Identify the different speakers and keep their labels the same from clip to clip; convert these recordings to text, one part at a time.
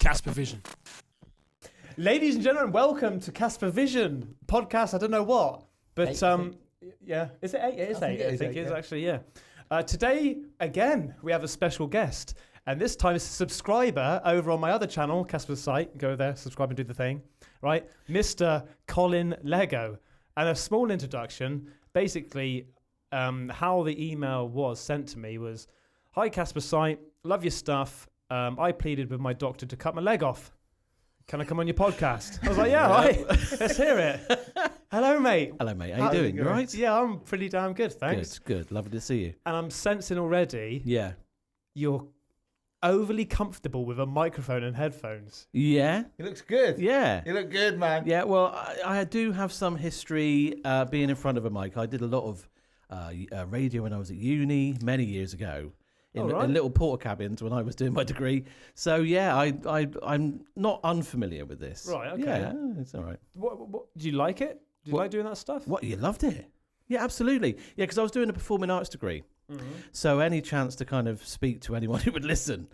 Speaker 1: Caspervision. Ladies and gentlemen, welcome to Caspervision podcast. I don't know what, but yeah, is it 8? It is 8. I think it is actually, yeah. Today, again, we have a special guest, and this time it's a subscriber over on my other channel, Caspersight. Go there, subscribe and do the thing, right? Mr. Collin Leggo. And a small introduction. Basically, how the email was sent to me was, "Hi Caspersight, love your stuff. I pleaded with my doctor to cut my leg off. Can I come on your podcast?" I was like, yeah, right. Let's hear it. Hello, mate.
Speaker 2: Hello, mate. How you doing? You all right?
Speaker 1: Yeah, I'm pretty damn good, thanks.
Speaker 2: Good. Lovely to see you.
Speaker 1: And I'm sensing already you're overly comfortable with a microphone and headphones.
Speaker 2: Yeah.
Speaker 3: He looks good.
Speaker 2: Yeah.
Speaker 3: You look good, man.
Speaker 2: Yeah, well, I do have some history being in front of a mic. I did a lot of radio when I was at uni many years ago. In little porter cabins when I was doing my degree. So, yeah, I'm not unfamiliar with this.
Speaker 1: Right, okay.
Speaker 2: Yeah, it's all right.
Speaker 1: What do you like it? Do you like doing that stuff?
Speaker 2: What, you loved it? Yeah, absolutely. Yeah, because I was doing a performing arts degree. Mm-hmm. So any chance to kind of speak to anyone who would listen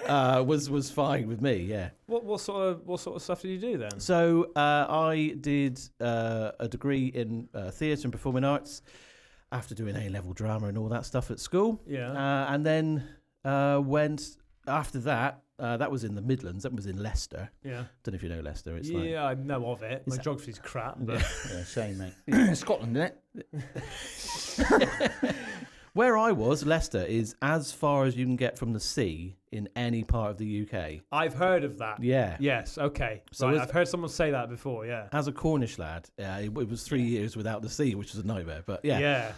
Speaker 2: was fine with me, yeah.
Speaker 1: What sort of stuff did you do then?
Speaker 2: So I did a degree in theatre and performing arts, after doing A-level drama and all that stuff at school.
Speaker 1: Yeah.
Speaker 2: And then went after that. That was in the Midlands. That was in Leicester.
Speaker 1: Yeah.
Speaker 2: Don't know if you know Leicester. It's
Speaker 1: I know of it. My geography's crap. But
Speaker 3: Yeah, same, mate. Scotland, isn't
Speaker 2: it? Where I was, Leicester, is as far as you can get from the sea in any part of the UK.
Speaker 1: I've heard of that.
Speaker 2: Yeah.
Speaker 1: Yes. Okay.
Speaker 2: So
Speaker 1: right, I've heard someone say that before. Yeah.
Speaker 2: As a Cornish lad, it was 3 years without the sea, which was a nightmare. But yeah.
Speaker 1: Yeah.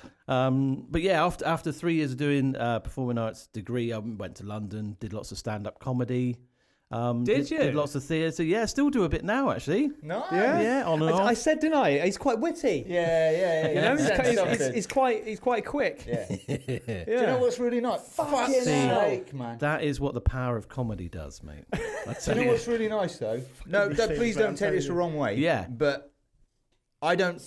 Speaker 2: But yeah, after 3 years of doing performing arts degree, I went to London, did lots of stand-up comedy.
Speaker 1: Did you?
Speaker 2: Did lots of theatre. Yeah, still do a bit now, actually.
Speaker 3: Nice.
Speaker 2: Yeah, on and off.
Speaker 1: I said, didn't I? He's quite witty.
Speaker 3: Yeah.
Speaker 1: You know, he's quite quick.
Speaker 3: Yeah.
Speaker 1: Yeah.
Speaker 3: Do you know what's really nice? Fucking sake, man.
Speaker 2: That is what the power of comedy does, mate.
Speaker 3: Do you know what's really nice though? No, please don't take this the wrong way.
Speaker 2: Yeah.
Speaker 3: But I don't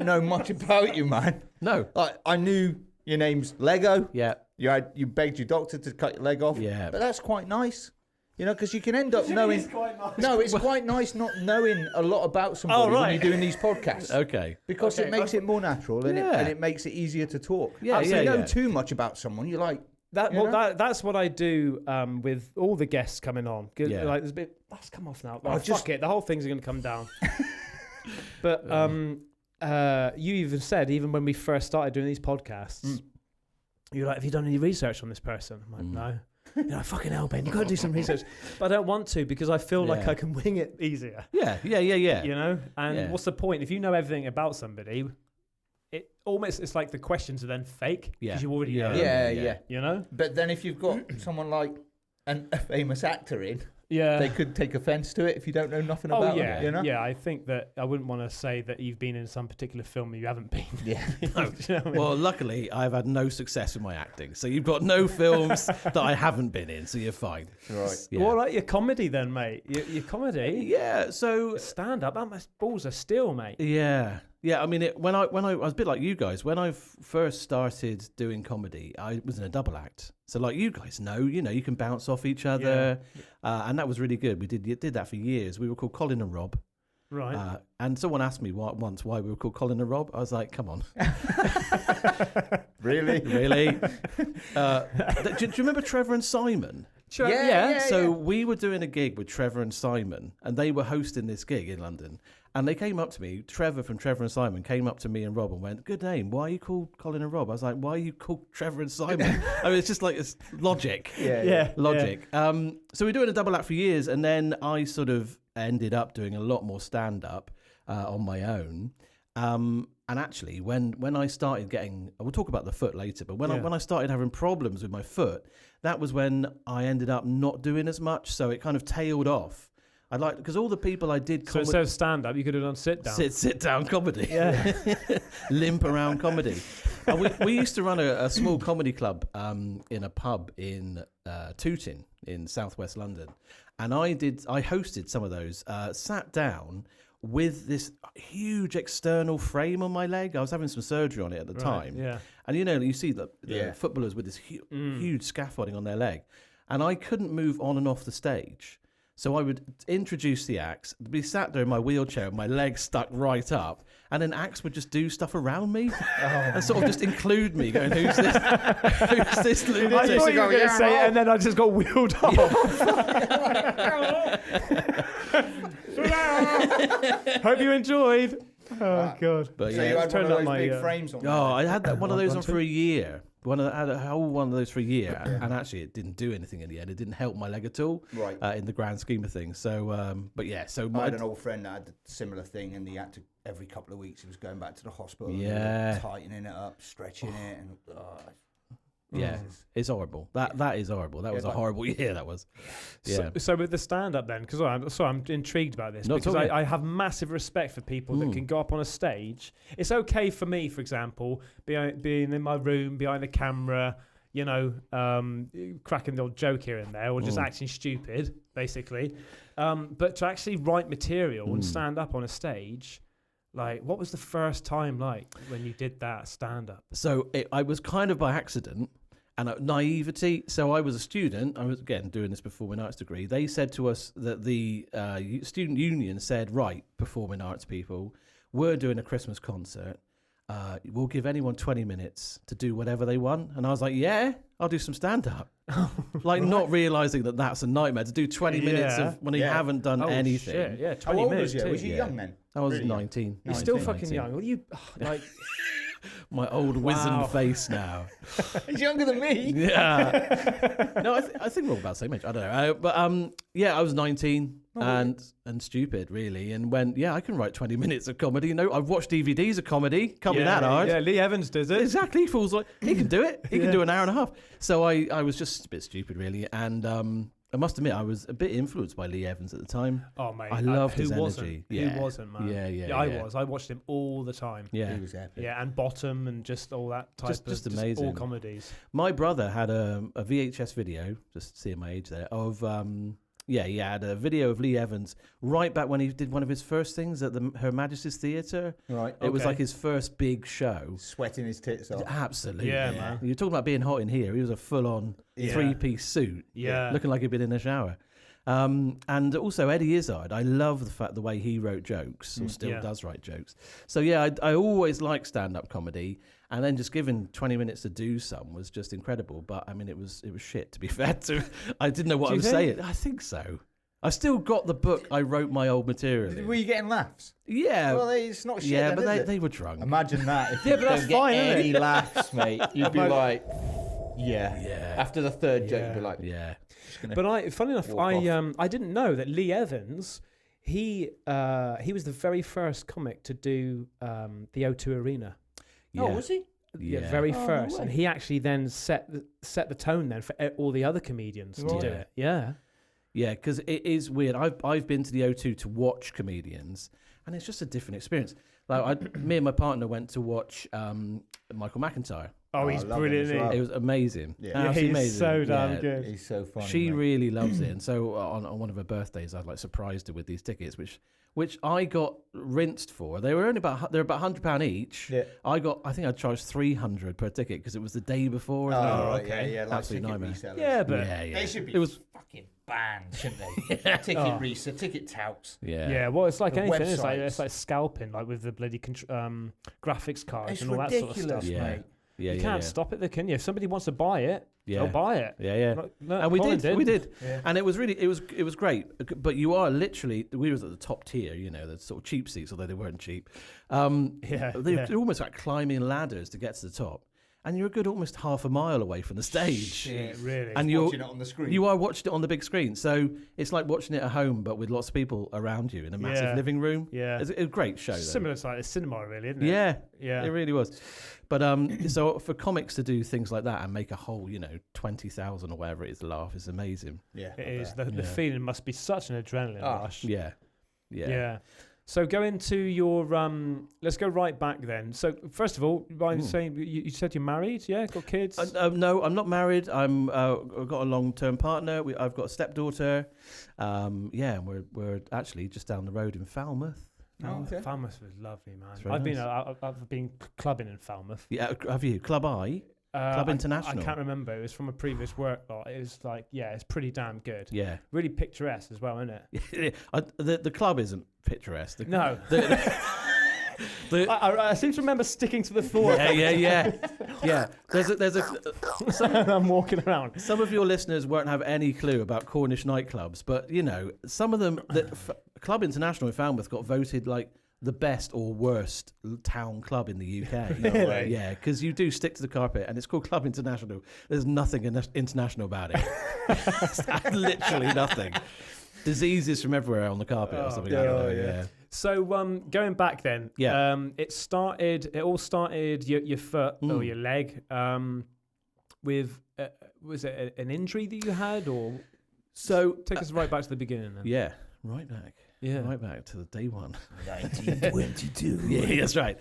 Speaker 3: know much about you, man.
Speaker 2: No.
Speaker 3: Like, I knew your name's Leggo.
Speaker 2: Yeah.
Speaker 3: You begged your doctor to cut your leg off.
Speaker 2: Yeah.
Speaker 3: But that's quite nice. You know, because you can end up knowing.
Speaker 1: It's quite nice.
Speaker 3: No, it's quite nice not knowing a lot about somebody when you're doing these podcasts.
Speaker 2: Okay.
Speaker 3: Because it makes it more natural and it makes it easier to talk.
Speaker 2: Yeah,
Speaker 3: If you know too much about someone, you're like.
Speaker 1: That's what I do with all the guests coming on.
Speaker 2: Yeah.
Speaker 1: Like, there's a bit. That's come off now. Fuck it. The whole thing's going to come down. But you even said, even when we first started doing these podcasts, you're like, "Have you done any research on this person?" I'm like, "No." You're like, "Fucking hell, Ben, you've got to do some research." But I don't want to because I feel like I can wing it easier.
Speaker 2: Yeah.
Speaker 1: You know? And what's the point? If you know everything about somebody, it's like the questions are then fake because you already know.
Speaker 3: Yeah.
Speaker 1: You know?
Speaker 3: But then if you've got someone like a famous actor in,
Speaker 1: yeah,
Speaker 3: they could take offence to it if you don't know nothing about it. You know?
Speaker 1: Yeah, I think that I wouldn't want to say that you've been in some particular film you haven't been.
Speaker 3: Yeah.
Speaker 1: You know what I mean?
Speaker 2: Well, luckily, I've had no success with my acting. So you've got no films that I haven't been in, so you're fine.
Speaker 3: Right.
Speaker 2: Yeah.
Speaker 1: What about your comedy then, mate? Your comedy?
Speaker 2: Yeah, so...
Speaker 1: Stand-up, that must balls of steel, mate.
Speaker 2: Yeah. Yeah, I mean, when I was a bit like you guys. When I first started doing comedy, I was in a double act. So, like you guys know, you can bounce off each other, and that was really good. We did that for years. We were called Collin and Rob.
Speaker 1: Right.
Speaker 2: And someone asked me once why we were called Collin and Rob. I was like, come on.
Speaker 3: Really?
Speaker 2: Do you remember Trevor and Simon?
Speaker 1: Sure.
Speaker 3: Yeah.
Speaker 2: So we were doing a gig with Trevor and Simon, and they were hosting this gig in London. And they came up to me, Trevor from Trevor and Simon came up to me and Rob and went, "Good name. Why are you called Collin and Rob?" I was like, "Why are you called Trevor and Simon?" I mean, it's just like it's logic. Logic. So we were doing a double act for years, and then I sort of ended up doing a lot more stand-up on my own. And actually, when I started getting, we'll talk about the foot later, but when I started having problems with my foot, that was when I ended up not doing as much. So it kind of tailed off. Because all the people I did...
Speaker 1: So instead of stand-up, you could have done sit-down.
Speaker 2: Sit-down comedy.
Speaker 1: Yeah.
Speaker 2: Limp around comedy. We used to run a small comedy club in a pub in Tooting in southwest London. And I hosted some of those, sat down with this huge external frame on my leg. I was having some surgery on it at the time.
Speaker 1: Yeah.
Speaker 2: And you see the footballers with this huge scaffolding on their leg. And I couldn't move on and off the stage. So I would introduce the acts, be sat there in my wheelchair, my legs stuck right up, and then acts would just do stuff around me and sort of just include me, going, "Who's this? Who's this lunatic?"
Speaker 1: I thought you were going to say, and then I just got wheeled off. Hope you enjoyed. Oh God!
Speaker 3: But so you had one of those big frames on.
Speaker 2: Oh, I had one of those on for a year. I had a whole one of those for a year, and actually it didn't do anything in the end. It didn't help my leg at all,
Speaker 3: right?
Speaker 2: In the grand scheme of things. So, but yeah. So
Speaker 3: I had an old friend that had a similar thing, and he had to every couple of weeks he was going back to the hospital.
Speaker 2: Yeah,
Speaker 3: and tightening it up, stretching it, and
Speaker 2: yeah, it's horrible. That is horrible. That was a horrible year. That was. Yeah.
Speaker 1: So with the stand-up then, because I'm intrigued about this, because I have massive respect for people that can go up on a stage. It's okay for me, for example, being in my room behind the camera, you know, cracking the old joke here and there, or just acting stupid, basically. But to actually write material and stand up on a stage. Like, what was the first time like when you did that stand-up?
Speaker 2: So I was kind of by accident and naivety. So I was a student. I was, again, doing this performing arts degree. They said to us that the student union said, right, performing arts people, we're doing a Christmas concert. We'll give anyone 20 minutes to do whatever they want. And I was like, yeah, I'll do some stand-up. Like, not realising that that's a nightmare to do 20 minutes of when you haven't done anything.
Speaker 1: Shit, yeah, 20
Speaker 3: How old
Speaker 1: minutes.
Speaker 3: Was you young then?
Speaker 2: I was 19.
Speaker 1: You're still fucking young. What are you like?
Speaker 2: My old wizened face now.
Speaker 3: He's younger than me.
Speaker 2: Yeah. No, I think we're all about the same age. I don't know. But yeah, I was 19 and stupid, really. And when, I can write 20 minutes of comedy. You know, I've watched DVDs of comedy. Can't be that hard.
Speaker 1: Yeah, Lee Evans does it.
Speaker 2: Exactly. He feels like he can do it. He can do an hour and a half. So I was just a bit stupid, really. And I must admit, I was a bit influenced by Lee Evans at the time.
Speaker 1: Oh, mate.
Speaker 2: I loved his
Speaker 1: wasn't?
Speaker 2: energy.
Speaker 1: Who wasn't, man?
Speaker 2: Yeah,
Speaker 1: I was. I watched him all the time.
Speaker 2: Yeah.
Speaker 3: He was epic.
Speaker 1: Yeah, and Bottom and just all that type of...
Speaker 2: Just amazing.
Speaker 1: All comedies.
Speaker 2: My brother had a VHS video, just seeing my age there, of... he had a video of Lee Evans right back when he did one of his first things at Her Majesty's Theatre.
Speaker 3: Right.
Speaker 2: It was like his first big show.
Speaker 3: Sweating his tits off.
Speaker 2: Absolutely.
Speaker 1: Yeah, man.
Speaker 2: You're talking about being hot in here. He was a full-on three-piece suit.
Speaker 1: Yeah.
Speaker 2: Looking like he'd been in a shower. And also Eddie Izzard. I love the way he wrote jokes, or still does write jokes. So I always liked stand-up comedy. And then just given 20 minutes to do some was just incredible. But I mean, it was shit, to be fair. I didn't know what I was saying. I think so. I still got the book. I wrote my old material in.
Speaker 3: Were you getting laughs?
Speaker 2: Yeah.
Speaker 3: Well, it's not shit.
Speaker 2: Yeah,
Speaker 3: then,
Speaker 2: but they were drunk.
Speaker 3: Imagine that. If
Speaker 1: but that's fine, isn't it?
Speaker 3: Any laughs, mate, you'd be like, yeah. After the third joke, you'd be like,
Speaker 2: yeah.
Speaker 1: But funny enough, I didn't know that Lee Evans, he was the very first comic to do the O2 Arena.
Speaker 3: Oh, was he?
Speaker 1: Yeah, very first, and he actually then set the tone then for all the other comedians to do it. Yeah,
Speaker 2: because it is weird. I've been to the O2 to watch comedians, and it's just a different experience. Like me and my partner went to watch Michael McIntyre.
Speaker 1: Oh, he's brilliant.
Speaker 2: Well. It was amazing.
Speaker 1: Yeah, he's
Speaker 2: amazing.
Speaker 1: So damn good.
Speaker 3: He's so funny.
Speaker 2: She really loves it, and so on one of her birthdays, I surprised her with these tickets, which I got rinsed for. They were about £100 each. Yeah. I think I charged $300 per ticket because it was the day before.
Speaker 3: Oh, okay. Yeah, like
Speaker 2: absolute nightmare.
Speaker 3: Resellers.
Speaker 1: Yeah, but
Speaker 3: they should be fucking banned, shouldn't they? Ticket touts.
Speaker 2: Yeah.
Speaker 1: Yeah. Well, it's like anything. It's like scalping, like with the bloody graphics cards and all that sort of stuff.
Speaker 3: Yeah. Mate.
Speaker 1: You can't stop it, can you? If somebody wants to buy it, they'll buy it.
Speaker 2: Yeah. And we did. Yeah. And it was really, it was great. But you are literally, we was at the top tier, the sort of cheap seats, although they weren't cheap. They're almost like climbing ladders to get to the top. And you're a good almost half a mile away from the stage.
Speaker 1: Shit, really?
Speaker 3: And you're watching it on the screen.
Speaker 2: You are watching it on the big screen. So it's like watching it at home, but with lots of people around you in a massive living room. Yeah. It's a great show.
Speaker 1: Similar to like a cinema, really, isn't it?
Speaker 2: Yeah. It really was. But so for comics to do things like that and make a whole, 20,000 or whatever it is laugh is amazing.
Speaker 1: Yeah. It is. The feeling must be such an adrenaline rush.
Speaker 2: Yeah.
Speaker 1: So go into your let's go right back then. So first of all, by saying you said you're married, got kids?
Speaker 2: No, I'm not married. I've got a long-term partner. I've got a stepdaughter. And we're actually just down the road in Falmouth.
Speaker 1: Oh, okay. Falmouth was lovely, man. I've been clubbing in Falmouth.
Speaker 2: Yeah, have you? Club I? Club International.
Speaker 1: I can't remember. It was from a previous work lot. It was like, it's pretty damn good.
Speaker 2: Yeah.
Speaker 1: Really picturesque as well, isn't it?
Speaker 2: The club isn't picturesque.
Speaker 1: No. I seem to remember sticking to the thought.
Speaker 2: Yeah. There's a.
Speaker 1: I'm walking around.
Speaker 2: Some of your listeners won't have any clue about Cornish nightclubs, but some of them. Club International in Falmouth got voted like the best or worst town club in the UK.
Speaker 3: No way.
Speaker 2: Yeah, because you do stick to the carpet, and it's called Club International. There's nothing international about it. Literally nothing. Diseases from everywhere on the carpet or something. Yeah.
Speaker 1: So going back then, it all started your foot or your leg with was it an injury that you had, or
Speaker 2: so
Speaker 1: take us right back to the beginning then.
Speaker 2: Yeah, right back.
Speaker 1: Yeah,
Speaker 2: right back to the day one.
Speaker 3: 1922.
Speaker 2: Yeah, that's right.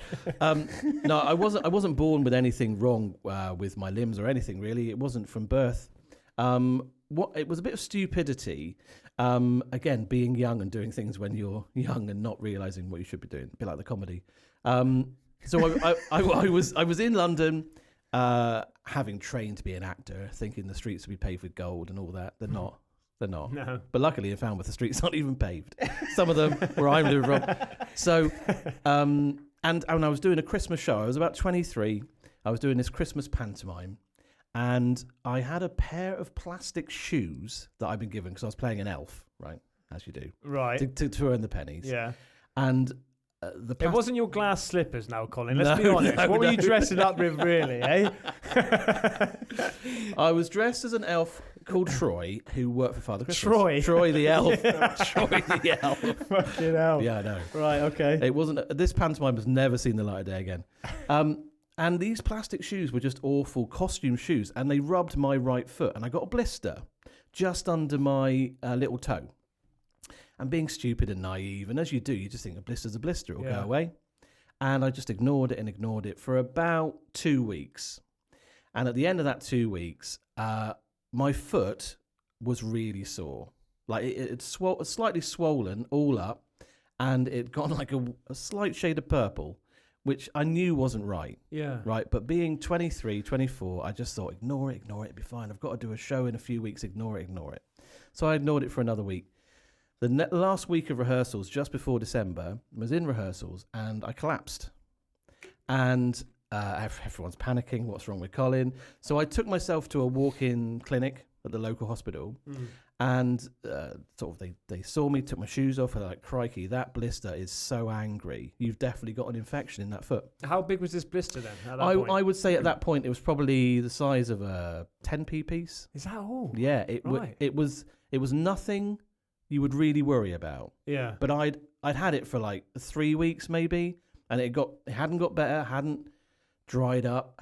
Speaker 2: No, I wasn't born with anything wrong with my limbs or anything really. It wasn't from birth. It was a bit of stupidity. Again, being young and doing things when you're young and not realizing what you should be doing, a bit like the comedy. So I was in London, having trained to be an actor, thinking the streets would be paved with gold and all that. They're not.
Speaker 1: No.
Speaker 2: But luckily in Falmouth, the streets aren't even paved. Some of them where I'm living from. So, and I was doing a Christmas show. I was about 23. I was doing this Christmas pantomime. And I had a pair of plastic shoes that I'd been given because I was playing an elf, right? As you do.
Speaker 1: Right.
Speaker 2: To earn the pennies.
Speaker 1: Yeah.
Speaker 2: And
Speaker 1: it wasn't your glass slippers now, Colin. Let's be honest. What were you dressing up with, really, eh?
Speaker 2: I was dressed as an elf called Troy, who worked for Father Christmas.
Speaker 1: Troy
Speaker 2: the elf. Troy the elf.
Speaker 1: Fucking hell.
Speaker 2: Yeah, I know.
Speaker 1: Right, okay.
Speaker 2: It wasn't. This pantomime has never seen the light of day again. And these plastic shoes were just awful costume shoes, and they rubbed my right foot, and I got a blister just under my little toe. And being stupid and naive, and as you do, you just think a blister's a blister, it'll go away. And I just ignored it for about 2 weeks. And at the end of that 2 weeks, my foot was really sore. Like it's slightly swollen all up, and it got like a slight shade of purple, which I knew wasn't right.
Speaker 1: Yeah.
Speaker 2: Right. But being 23, 24, I just thought, ignore it, it'll be fine. I've got to do a show in a few weeks, ignore it. So I ignored it for another week. The last week of rehearsals, just before December, I was in rehearsals and I collapsed. And everyone's panicking, what's wrong with Collin? So I took myself to a walk-in clinic at the local hospital. And they saw me, took my shoes off, and they're like, crikey, that blister is so angry. You've definitely got an infection in that foot.
Speaker 1: How big was this blister then at that point?
Speaker 2: I would say at that point it was probably the size of a 10p piece.
Speaker 1: Is that all?
Speaker 2: Yeah, it was nothing you would really worry about.
Speaker 1: Yeah.
Speaker 2: But I'd had it for like 3 weeks maybe, and it hadn't got better, hadn't dried up.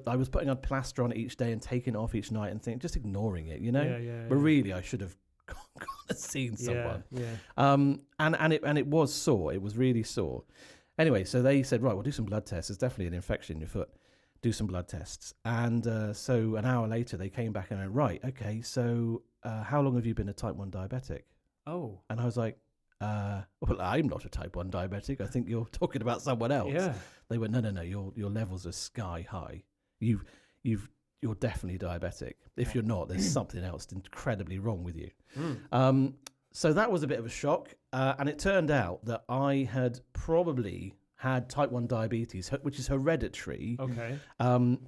Speaker 2: I was putting a plaster on it each day and taking it off each night and just ignoring it,
Speaker 1: Yeah.
Speaker 2: But really, I should have gone and seen someone.
Speaker 1: Yeah.
Speaker 2: And it was sore. It was really sore. Anyway, so they said, right, we'll do some blood tests. There's definitely an infection in your foot. Do some blood tests. And so an hour later, they came back and went, right, okay, so how long have you been a type 1 diabetic?
Speaker 1: Oh.
Speaker 2: And I was like, well, I'm not a type 1 diabetic. I think you're talking about someone else.
Speaker 1: Yeah.
Speaker 2: They went, no, your levels are sky high. You're definitely diabetic. If you're not, there's something else incredibly wrong with you. So that was a bit of a shock. And it turned out that I had probably had type 1 diabetes, which is hereditary.
Speaker 1: Okay.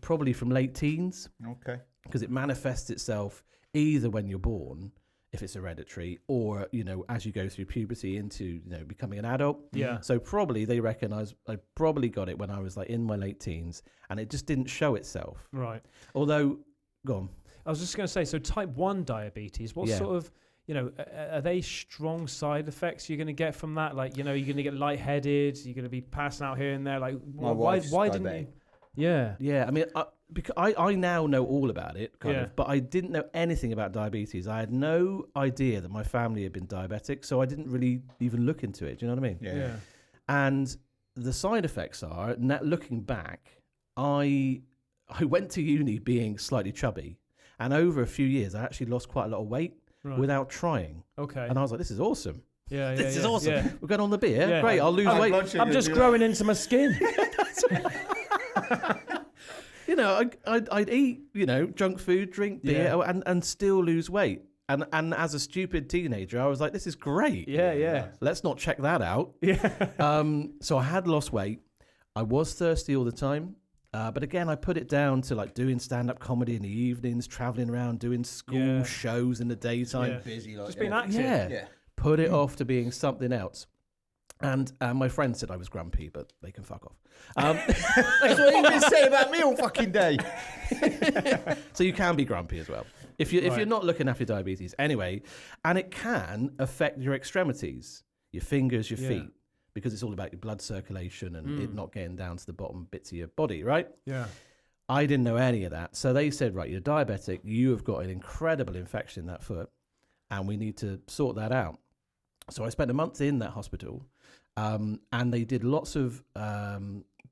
Speaker 2: Probably from late teens.
Speaker 3: Okay.
Speaker 2: Because it manifests itself either when you're born, if it's hereditary, or, as you go through puberty into, becoming an adult.
Speaker 1: Yeah.
Speaker 2: So probably they reckon I probably got it when I was like in my late teens, and it just didn't show itself.
Speaker 1: Right.
Speaker 2: Although, go on.
Speaker 1: I was just going to say, so type 1 diabetes, what sort of, are they strong side effects you're going to get from that? Like, you're going to get lightheaded, you're going to be passing out here and there. Like, why didn't you? Yeah.
Speaker 2: Yeah. I mean, because I now know all about it, kind of, but I didn't know anything about diabetes. I had no idea that my family had been diabetic, so I didn't really even look into it. Do you know what I mean?
Speaker 1: Yeah.
Speaker 2: And the side effects are, looking back, I went to uni being slightly chubby, and over a few years, I actually lost quite a lot of weight without trying.
Speaker 1: Okay.
Speaker 2: And I was like, this is awesome.
Speaker 1: Yeah,
Speaker 2: this is awesome.
Speaker 1: Yeah.
Speaker 2: We're going on the beer.
Speaker 1: Yeah.
Speaker 2: Great, I'll lose weight.
Speaker 1: I'm just growing into my skin.
Speaker 2: I'd eat, junk food, drink beer, and still lose weight. And as a stupid teenager, I was like, this is great.
Speaker 1: Yeah.
Speaker 2: Let's not check that out.
Speaker 1: Yeah.
Speaker 2: So I had lost weight. I was thirsty all the time. But again, I put it down to like doing stand-up comedy in the evenings, traveling around, doing school shows in the daytime.
Speaker 1: Yeah.
Speaker 3: Busy, like,
Speaker 1: Just being active.
Speaker 2: Yeah. Put it off to being something else. And my friend said I was grumpy, but they can fuck off.
Speaker 3: That's what you've been saying about me all fucking day.
Speaker 2: So you can be grumpy as well if you're not looking after diabetes. Anyway, and it can affect your extremities, your fingers, your feet, because it's all about your blood circulation and it not getting down to the bottom bits of your body, right?
Speaker 1: Yeah.
Speaker 2: I didn't know any of that. So they said, right, you're diabetic. You have got an incredible infection in that foot, and we need to sort that out. So I spent a month in that hospital, and they did lots of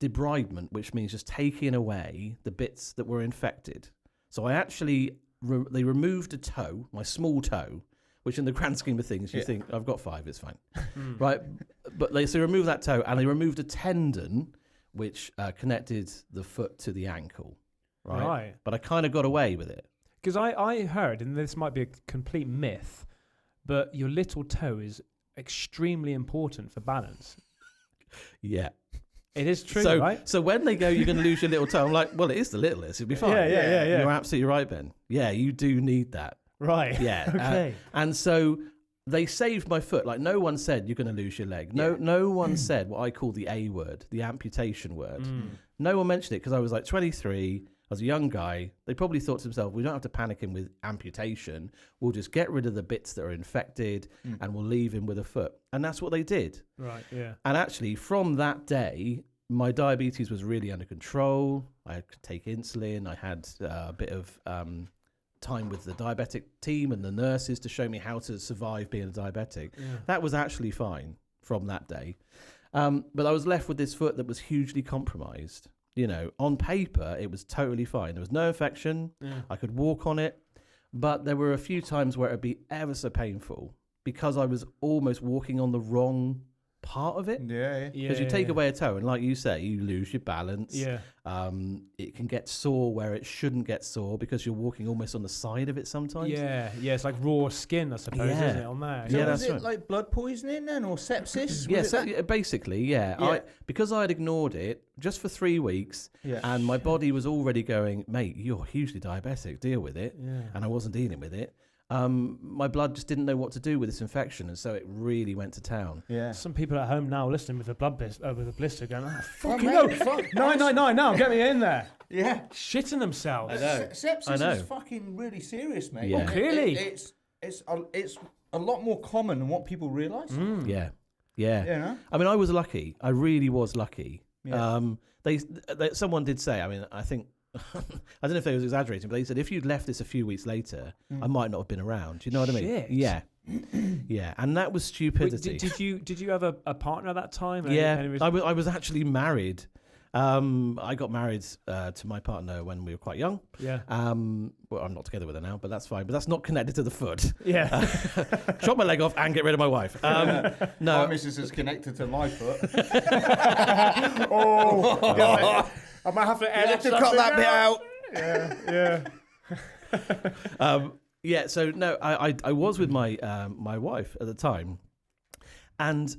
Speaker 2: debridement, which means just taking away the bits that were infected. So I actually, they removed a toe, my small toe, which in the grand scheme of things, you think, I've got 5, it's fine. Right? But they removed that toe, and they removed a tendon, which connected the foot to the ankle. Right. But I kind of got away with it.
Speaker 1: Because I heard, and this might be a complete myth, but your little toe is extremely important for balance.
Speaker 2: Yeah.
Speaker 1: It is true, right?
Speaker 2: So when they go, you're going to lose your little toe, I'm like, well, it is the littlest. It'll be fine.
Speaker 1: Yeah.
Speaker 2: You're absolutely right, Ben. Yeah, you do need that.
Speaker 1: Right.
Speaker 2: Yeah.
Speaker 1: Okay.
Speaker 2: And so they saved my foot. Like, no one said you're going to lose your leg. No one said what I call the A word, the amputation word. No one mentioned it because I was like 23. I was a young guy. They probably thought to themselves, we don't have to panic him with amputation. We'll just get rid of the bits that are infected and we'll leave him with a foot. And that's what they did.
Speaker 1: Right, yeah.
Speaker 2: And actually, from that day, my diabetes was really under control. I could take insulin. I had a bit of time with the diabetic team and the nurses to show me how to survive being a diabetic. Yeah. That was actually fine from that day. But I was left with this foot that was hugely compromised. On paper, it was totally fine. There was no infection. Yeah. I could walk on it. But there were a few times where it would be ever so painful because I was almost walking on the wrong part of it.
Speaker 3: Yeah.
Speaker 2: Because you take away a toe, and like you say, you lose your balance.
Speaker 1: Yeah.
Speaker 2: It can get sore where it shouldn't get sore because you're walking almost on the side of it sometimes.
Speaker 1: Yeah. It's like raw skin, I suppose, isn't it, on there?
Speaker 3: So
Speaker 2: that's
Speaker 3: was it
Speaker 2: right.
Speaker 3: like blood poisoning then, or sepsis?
Speaker 2: Basically, yeah. Because I'd ignored it just for 3 weeks, and my body was already going, mate, you're hugely diabetic, deal with it. Yeah. And I wasn't dealing with it. My blood just didn't know what to do with this infection, and so it really went to town.
Speaker 1: Yeah. Some people at home now listening with a blister going, fucking
Speaker 3: no,
Speaker 1: 999 now, get me in there.
Speaker 3: Yeah.
Speaker 1: Shitting themselves.
Speaker 2: I know.
Speaker 3: Sepsis is fucking really serious, mate.
Speaker 2: Yeah.
Speaker 1: Oh, clearly.
Speaker 3: It's a lot more common than what people realise.
Speaker 2: Yeah. I mean, I was lucky. I really was lucky.
Speaker 3: Yeah.
Speaker 2: Someone did say, I mean, I think, I don't know if they was exaggerating, but they said if you'd left this a few weeks later, I might not have been around. Do you know what I mean?
Speaker 1: Shit.
Speaker 2: Yeah. Yeah. And that was stupidity.
Speaker 1: Wait, did you have a partner at that time?
Speaker 2: I was actually married. I got married to my partner when we were quite young.
Speaker 1: Yeah.
Speaker 2: Well, I'm not together with her now, but that's fine. But that's not connected to the foot.
Speaker 1: Yeah.
Speaker 2: Chop my leg off and get rid of my wife. No.
Speaker 3: My missus is connected to my foot.
Speaker 1: I might have to edit
Speaker 3: to cut that bit out.
Speaker 2: Yeah. So no, I was with my wife at the time, and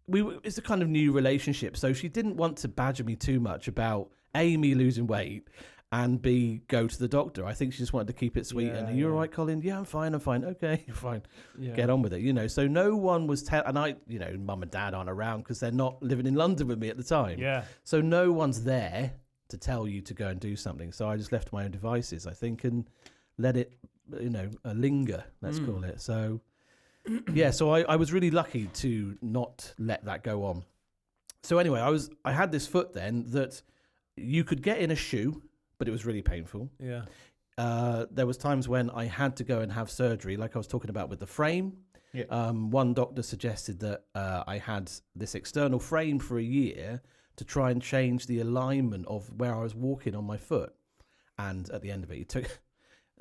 Speaker 2: it's a kind of new relationship. So she didn't want to badger me too much about A, me losing weight, and B, go to the doctor. I think she just wanted to keep it sweet. And are you all right, Collin? Yeah, I'm fine. Okay, you're fine. Yeah. Get on with it. So no one was and I, mum and dad aren't around because they're not living in London with me at the time.
Speaker 1: Yeah.
Speaker 2: So no one's there to tell you to go and do something. So I just left my own devices, I think, and let it, linger, let's call it. So, yeah, so I was really lucky to not let that go on. So anyway, I had this foot then that you could get in a shoe, but it was really painful.
Speaker 1: Yeah.
Speaker 2: There was times when I had to go and have surgery, like I was talking about with the frame. Yeah. One doctor suggested that I had this external frame for a year to try and change the alignment of where I was walking on my foot. And at the end of it, he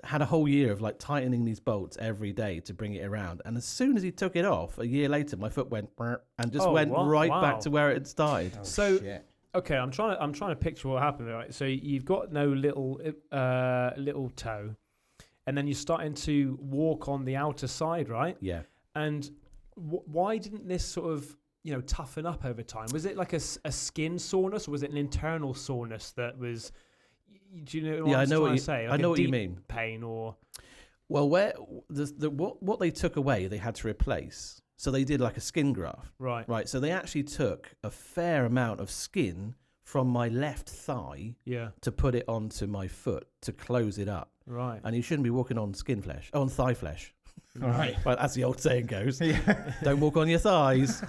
Speaker 2: had a whole year of like tightening these bolts every day to bring it around. And as soon as he took it off, a year later, my foot went and just went back to where it had started.
Speaker 1: So, okay, I'm trying to picture what happened. Right, so you've got no little toe, and then you're starting to walk on the outer side, right?
Speaker 2: Yeah.
Speaker 1: And why didn't this sort of toughen up over time? Was it like a skin soreness, or was it an internal soreness that was? Do you know what I'm trying to say? Like
Speaker 2: I know what you mean.
Speaker 1: Pain or?
Speaker 2: Well, what they took away, they had to replace. So they did like a skin graft. Right. So they actually took a fair amount of skin from my left thigh to put it onto my foot to close it up.
Speaker 1: Right.
Speaker 2: And you shouldn't be walking on thigh flesh.
Speaker 3: Right.
Speaker 2: Well, as the old saying goes. Don't walk on your thighs.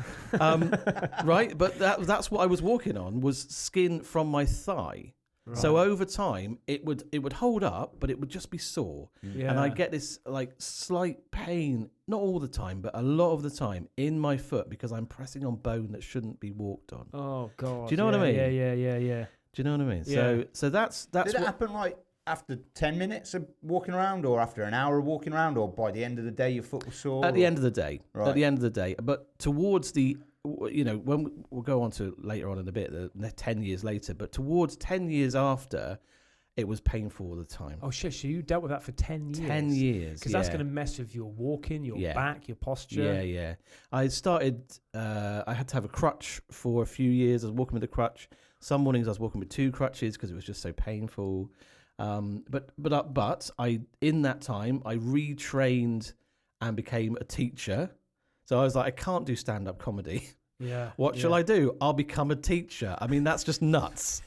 Speaker 2: Right. But that's what I was walking on, was skin from my thigh. Right. So over time, it would hold up, but it would just be sore. Yeah. And I get this like slight pain, not all the time, but a lot of the time in my foot because I'm pressing on bone that shouldn't be walked on.
Speaker 1: Oh God!
Speaker 2: Do you know what I mean?
Speaker 1: Yeah.
Speaker 2: Do you know what I mean?
Speaker 1: Yeah.
Speaker 2: So that's.
Speaker 3: Did it happen like after 10 minutes of walking around, or after an hour of walking around, or by the end of the day your foot was sore?
Speaker 2: At the end of the day.
Speaker 3: Right.
Speaker 2: At the end of the day, but towards the. When we'll go on to later on in a bit, 10 years later, but towards 10 years after, it was painful all the time.
Speaker 1: Oh shit! So you dealt with that for 10 years?
Speaker 2: 10 years,
Speaker 1: because that's going to mess with your walking, your back, your posture.
Speaker 2: Yeah. I started. I had to have a crutch for a few years. I was walking with a crutch. Some mornings I was walking with 2 crutches because it was just so painful. But I in that time I retrained and became a teacher. So I was like, I can't do stand-up comedy.
Speaker 1: Yeah.
Speaker 2: What shall I do? I'll become a teacher. I mean, that's just nuts.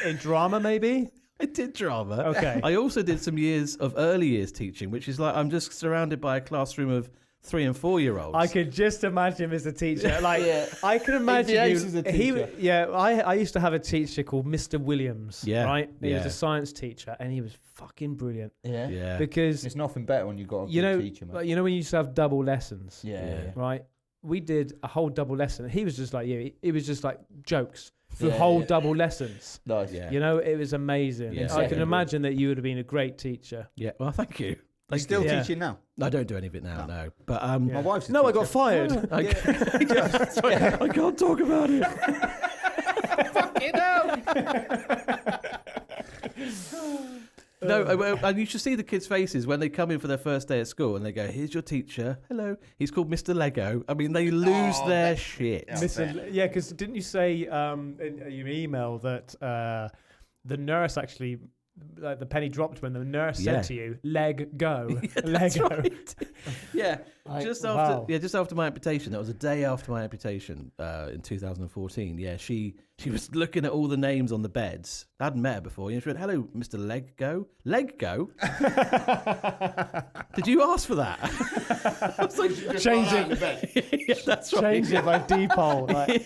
Speaker 1: In drama, maybe?
Speaker 2: I did drama.
Speaker 1: Okay.
Speaker 2: I also did some years of early years teaching, which is like I'm just surrounded by a classroom of 3 and 4 year olds.
Speaker 1: I could just imagine him as a teacher. Like I can imagine I used to have a teacher called Mr. Williams.
Speaker 2: Yeah.
Speaker 1: Right. He was a science teacher, and he was fucking brilliant.
Speaker 3: Yeah.
Speaker 1: Because
Speaker 3: it's nothing better when you got a good teacher, man.
Speaker 1: Like, when you used to have double lessons.
Speaker 3: Yeah.
Speaker 1: Right. We did a whole double lesson. He was just like you. It was just like jokes for whole double lessons.
Speaker 3: Nice.
Speaker 2: Yeah.
Speaker 1: It was amazing.
Speaker 2: Yeah.
Speaker 1: I can imagine that you would have been a great teacher.
Speaker 2: Yeah. Well, thank you.
Speaker 3: You're still teaching now?
Speaker 2: I don't do any of it now, no. But
Speaker 3: my wife's a
Speaker 1: teacher.
Speaker 3: I
Speaker 1: got fired.
Speaker 2: I can't talk about it.
Speaker 3: Fucking hell.
Speaker 2: No, and you should see the kids' faces when they come in for their first day at school and they go, "Here's your teacher. Hello. He's called Mr. Leggo." I mean, they lose their shit.
Speaker 1: Yeah, because didn't you say in your email that the nurse actually, like the penny dropped when the nurse said to you, "Leg go, Lego."
Speaker 2: Right. Yeah, just after my amputation. That was a day after my amputation in 2014. Yeah, she was looking at all the names on the beds. I hadn't met her before. She went, "Hello, Mr. Leggo." Leggo? Did you ask for that? I was like,
Speaker 1: change it.
Speaker 2: Yeah, that's right.
Speaker 1: Change it by default. Like.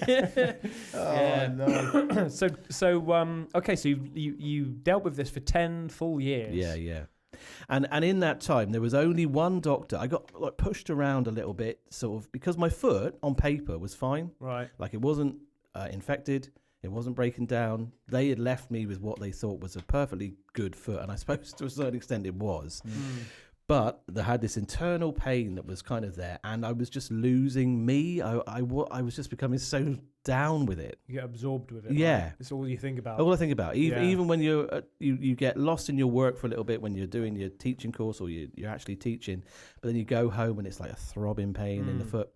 Speaker 3: No.
Speaker 1: Okay, so you dealt with this for 10 full years.
Speaker 2: Yeah. And in that time, there was only one doctor. I got pushed around a little bit, sort of, because my foot on paper was fine.
Speaker 1: Right.
Speaker 2: Like it wasn't infected. It wasn't breaking down. They had left me with what they thought was a perfectly good foot. And I suppose to a certain extent it was. But they had this internal pain that was kind of there. And I was just losing me. I was just becoming so down with it.
Speaker 1: You get absorbed with it.
Speaker 2: Yeah.
Speaker 1: Right? It's all you think about.
Speaker 2: All I think about. Even when you're you get lost in your work for a little bit when you're doing your teaching course or you're actually teaching. But then you go home and it's like a throbbing pain in the foot.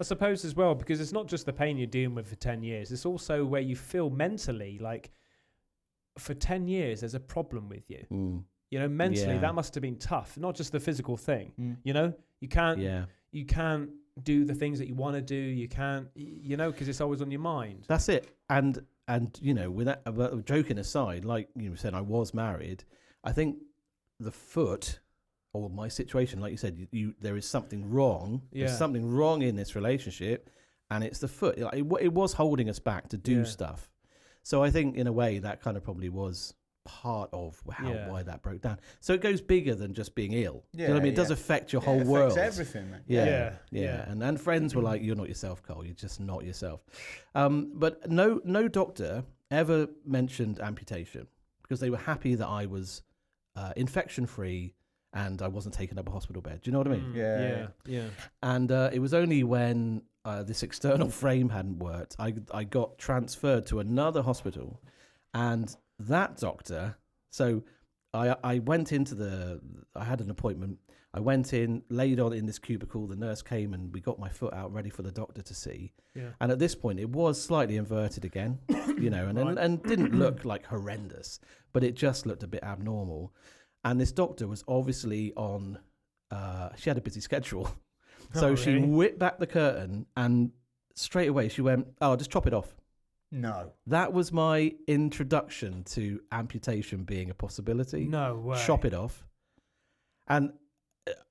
Speaker 1: I suppose as well, because it's not just the pain you're dealing with for 10 years. It's also where you feel mentally like for 10 years there's a problem with you. Mentally that must have been tough. Not just the physical thing. You can't do the things that you want to do. You can't, because it's always on your mind.
Speaker 2: That's it. And with that, joking aside, like you said, I was married. I think the foot, or my situation, like you said, there is something wrong. Yeah. There's something wrong in this relationship, and it's the foot. It was holding us back to do stuff. So I think, in a way, that kind of probably was part of why that broke down. So it goes bigger than just being ill. Yeah, you know what I mean? It does affect your whole world.
Speaker 3: It affects everything, man.
Speaker 2: Yeah. And friends were like, "You're not yourself, Cole. You're just not yourself." But no doctor ever mentioned amputation because they were happy that I was infection free and I wasn't taking up a hospital bed. Do you know what I mean?
Speaker 3: Yeah.
Speaker 2: And it was only when this external frame hadn't worked, I got transferred to another hospital, and that doctor. So I went into I had an appointment. I went in, laid on in this cubicle. The nurse came and we got my foot out ready for the doctor to see. Yeah. And at this point, it was slightly inverted again, and didn't look like horrendous, but it just looked a bit abnormal. And this doctor was obviously on, she had a busy schedule. So she whipped back the curtain and straight away she went, "Oh, just chop it off."
Speaker 3: No.
Speaker 2: That was my introduction to amputation being a possibility.
Speaker 1: No way.
Speaker 2: Chop it off. And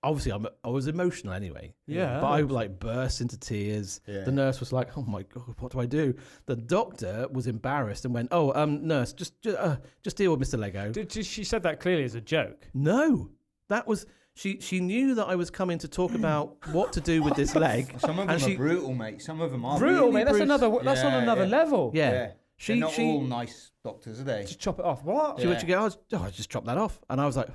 Speaker 2: obviously I was emotional anyway.
Speaker 1: Yeah.
Speaker 2: But I burst into tears. Yeah. The nurse was like, "Oh my God, what do I do?" The doctor was embarrassed and went, "Oh, nurse, just deal with Mr. Leggo."
Speaker 1: She said that clearly as a joke?
Speaker 2: No. That was... She knew that I was coming to talk about what to do with this leg.
Speaker 3: Some of them are brutal, mate. Some of them are
Speaker 1: brutal, mate. That's on another level.
Speaker 2: Yeah.
Speaker 3: They're not all nice doctors, are they?
Speaker 1: Just chop it off. What?
Speaker 2: She went to go, I just chop that off. And I was like,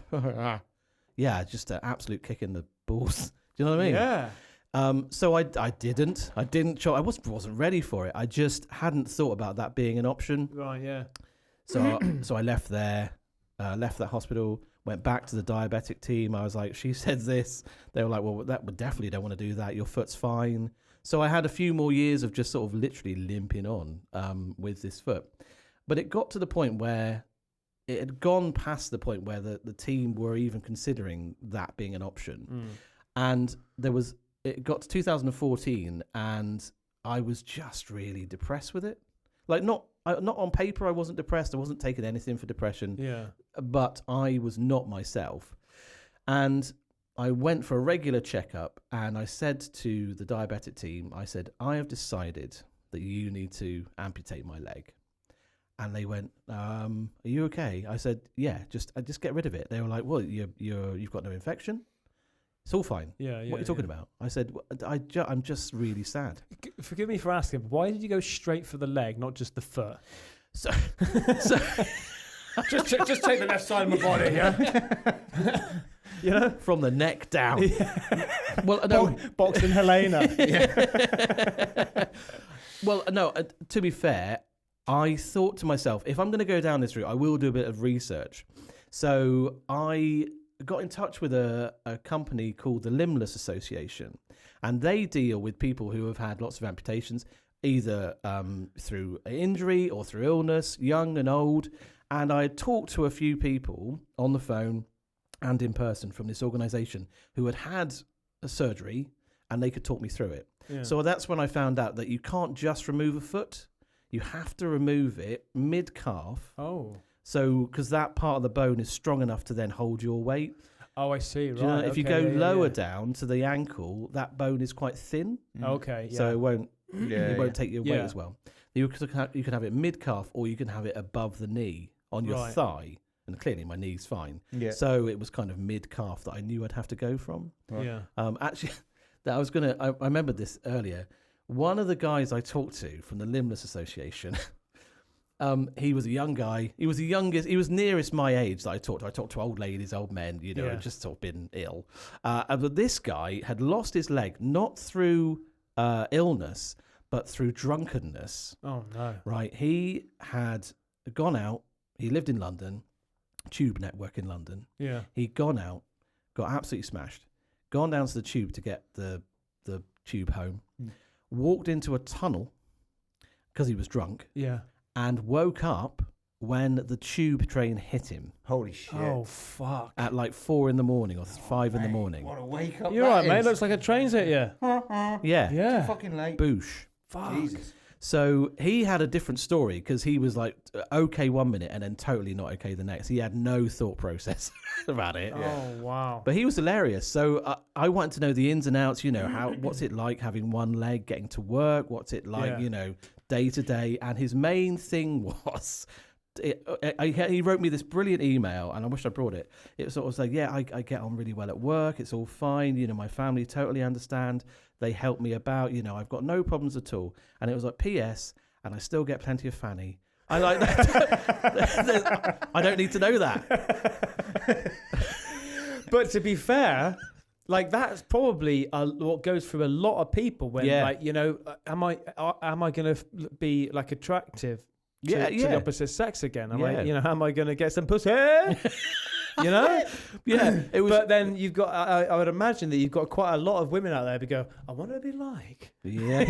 Speaker 2: yeah, just an absolute kick in the balls. Do you know what I mean?
Speaker 1: Yeah.
Speaker 2: So I didn't chop. I wasn't ready for it. I just hadn't thought about that being an option.
Speaker 1: Right, yeah.
Speaker 2: So I left there, left that hospital, went back to the diabetic team. I was like, she said this. They were like, well, that would definitely don't want to do that. Your foot's fine. So I had a few more years of just sort of literally limping on with this foot. But it got to the point where it had gone past the point where the team were even considering that being an option. And it got to 2014 and I was just really depressed with it. Like not on paper, I wasn't depressed. I wasn't taking anything for depression.
Speaker 1: Yeah.
Speaker 2: But I was not myself. And I went for a regular checkup and I said to the diabetic team, I said, "I have decided that you need to amputate my leg." And they went, "Are you okay?" I said, "Yeah, just get rid of it." They were like, "Well, you've got no infection. It's all fine."
Speaker 1: Yeah.
Speaker 2: What are you talking about? I said, "I'm just really sad."
Speaker 1: Forgive me for asking, but why did you go straight for the leg, not just the foot?
Speaker 2: So
Speaker 1: just take the left side of my body, yeah? You know?
Speaker 2: From the neck down.
Speaker 1: Yeah.
Speaker 2: Well, no.
Speaker 1: Boxing Helena.
Speaker 2: Yeah. Well, no, to be fair, I thought to myself, if I'm going to go down this route, I will do a bit of research. So I got in touch with a company called the Limbless Association, and they deal with people who have had lots of amputations, either through injury or through illness, young and old. And I talked to a few people on the phone and in person from this organisation who had a surgery, and they could talk me through it. Yeah. So that's when I found out that you can't just remove a foot. You have to remove it mid-calf.
Speaker 1: Oh.
Speaker 2: So, because that part of the bone is strong enough to then hold your weight.
Speaker 1: Oh, I see. Right.
Speaker 2: You know, if you go lower down to the ankle, that bone is quite thin.
Speaker 1: Okay. Yeah.
Speaker 2: So it won't take your weight as well. You can have it mid-calf, or you can have it above the knee on your thigh. And clearly my knee's fine. Yeah. So it was kind of mid-calf that I knew I'd have to go from.
Speaker 1: Right. Yeah.
Speaker 2: Actually, I remembered this earlier. One of the guys I talked to from the Limbless Association, he was a young guy. He was the youngest. He was nearest my age that I talked to. I talked to old ladies, old men, had just sort of been ill. But this guy had lost his leg, not through illness, but through drunkenness.
Speaker 1: Oh, no.
Speaker 2: Right. He had gone out. He lived in London, Tube network in London.
Speaker 1: Yeah.
Speaker 2: He'd gone out, got absolutely smashed, gone down to the Tube to get the Tube home, walked into a tunnel because he was drunk.
Speaker 1: Yeah.
Speaker 2: And woke up when the Tube train hit him.
Speaker 3: Holy shit.
Speaker 1: Oh, fuck.
Speaker 2: At like 4 a.m. or 5 a.m.
Speaker 3: What a wake up.
Speaker 1: You're right, mate. Looks like a train's hit you.
Speaker 2: Yeah.
Speaker 1: Yeah.
Speaker 3: Too fucking late.
Speaker 2: Boosh.
Speaker 1: Fuck.
Speaker 3: Jesus.
Speaker 2: So he had a different story because he was like okay 1 minute and then totally not okay the next. He had no thought process about it.
Speaker 1: Oh, wow.
Speaker 2: But he was hilarious. So I wanted to know the ins and outs, what's it like having one leg, getting to work? What's it like, day to day? And his main thing was, he wrote me this brilliant email, and I wish I brought it. It was sort of like, I get on really well at work. It's all fine. My family totally understand. They help me about, I've got no problems at all. And it was like, P.S. and I still get plenty of fanny. I like that. I don't need to know that.
Speaker 1: But to be fair, Like that's probably what goes through a lot of people when, like, you know, am I going to be like attractive to the opposite sex again? Am I going to get some pussy? You know? It was. But then you've got. I would imagine that you've got quite a lot of women out there who go, "I want to be like."
Speaker 2: Yeah.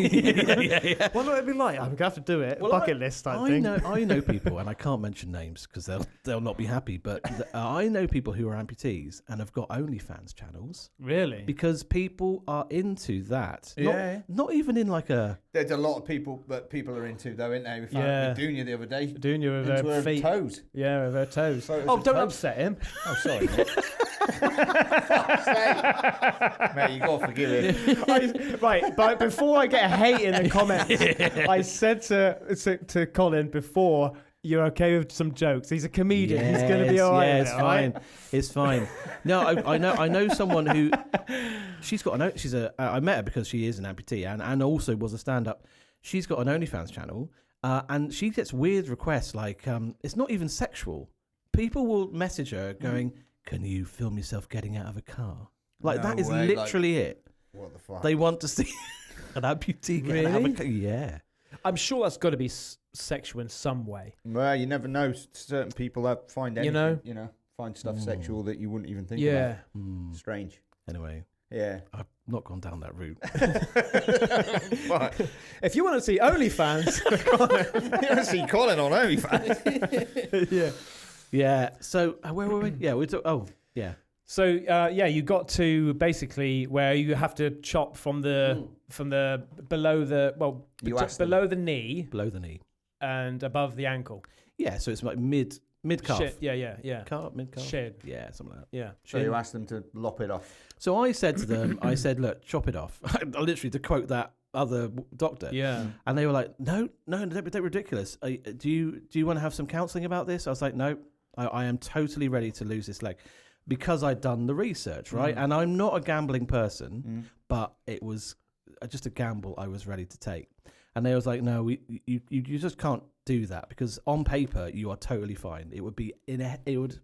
Speaker 1: What do I be like? I'm gonna have to do it. Well, bucket list type thing.
Speaker 2: I know people, and I can't mention names because they'll not be happy. But I know people who are amputees and have got OnlyFans channels.
Speaker 1: Really?
Speaker 2: Because people are into that.
Speaker 3: Yeah.
Speaker 2: Not even in like a.
Speaker 3: There's a lot of people that people are into, though, isn't there? We found with Dunya the other day.
Speaker 1: Dunya with her feet.
Speaker 3: Toes.
Speaker 1: Yeah, with her toes.
Speaker 3: Photos
Speaker 1: Don't upset him.
Speaker 3: Oh, sorry. Mate, you got to forgive him.
Speaker 1: But before I get hate in the comments, I said to Collin before, you're okay with some jokes. He's a comedian. He's going to be all right.
Speaker 2: Yeah, it's fine. Right? It's fine. No, I know someone who she's got I met her because she is an amputee and also was a stand-up. She's got an OnlyFans channel and she gets weird requests like it's not even sexual. People will message her going, "Can you film yourself getting out of a car?" Like that is literally it.
Speaker 3: What the fuck?
Speaker 2: They want to see an amputee get out of a car. Yeah.
Speaker 1: I'm sure that's got to be sexual in some way.
Speaker 3: Well, you never know. Certain people find anything, find stuff sexual that you wouldn't even think about. Strange.
Speaker 2: Anyway.
Speaker 3: Yeah.
Speaker 2: I've not gone down that route.
Speaker 1: If you want to see OnlyFans,
Speaker 3: you want to see Collin on OnlyFans.
Speaker 1: Yeah.
Speaker 2: Yeah. So where were we? Yeah, we took. Oh, yeah.
Speaker 1: So you got to basically where you have to chop from the below the below the knee and above the ankle.
Speaker 2: Yeah. So it's like mid calf.
Speaker 1: Shit. Yeah.
Speaker 2: Calf, mid calf.
Speaker 1: Shed.
Speaker 2: Yeah, something like that.
Speaker 1: Yeah.
Speaker 3: So you asked them to lop it off.
Speaker 2: So I said to them, look, chop it off. Literally to quote that other doctor.
Speaker 1: Yeah.
Speaker 2: And they were like, no, don't be ridiculous. Do you want to have some counselling about this? I was like, no. I am totally ready to lose this leg because I'd done the research, right? And I'm not a gambling person, but it was just a gamble I was ready to take. And they was like, no, you just can't do that because on paper you are totally fine. It would be unethical.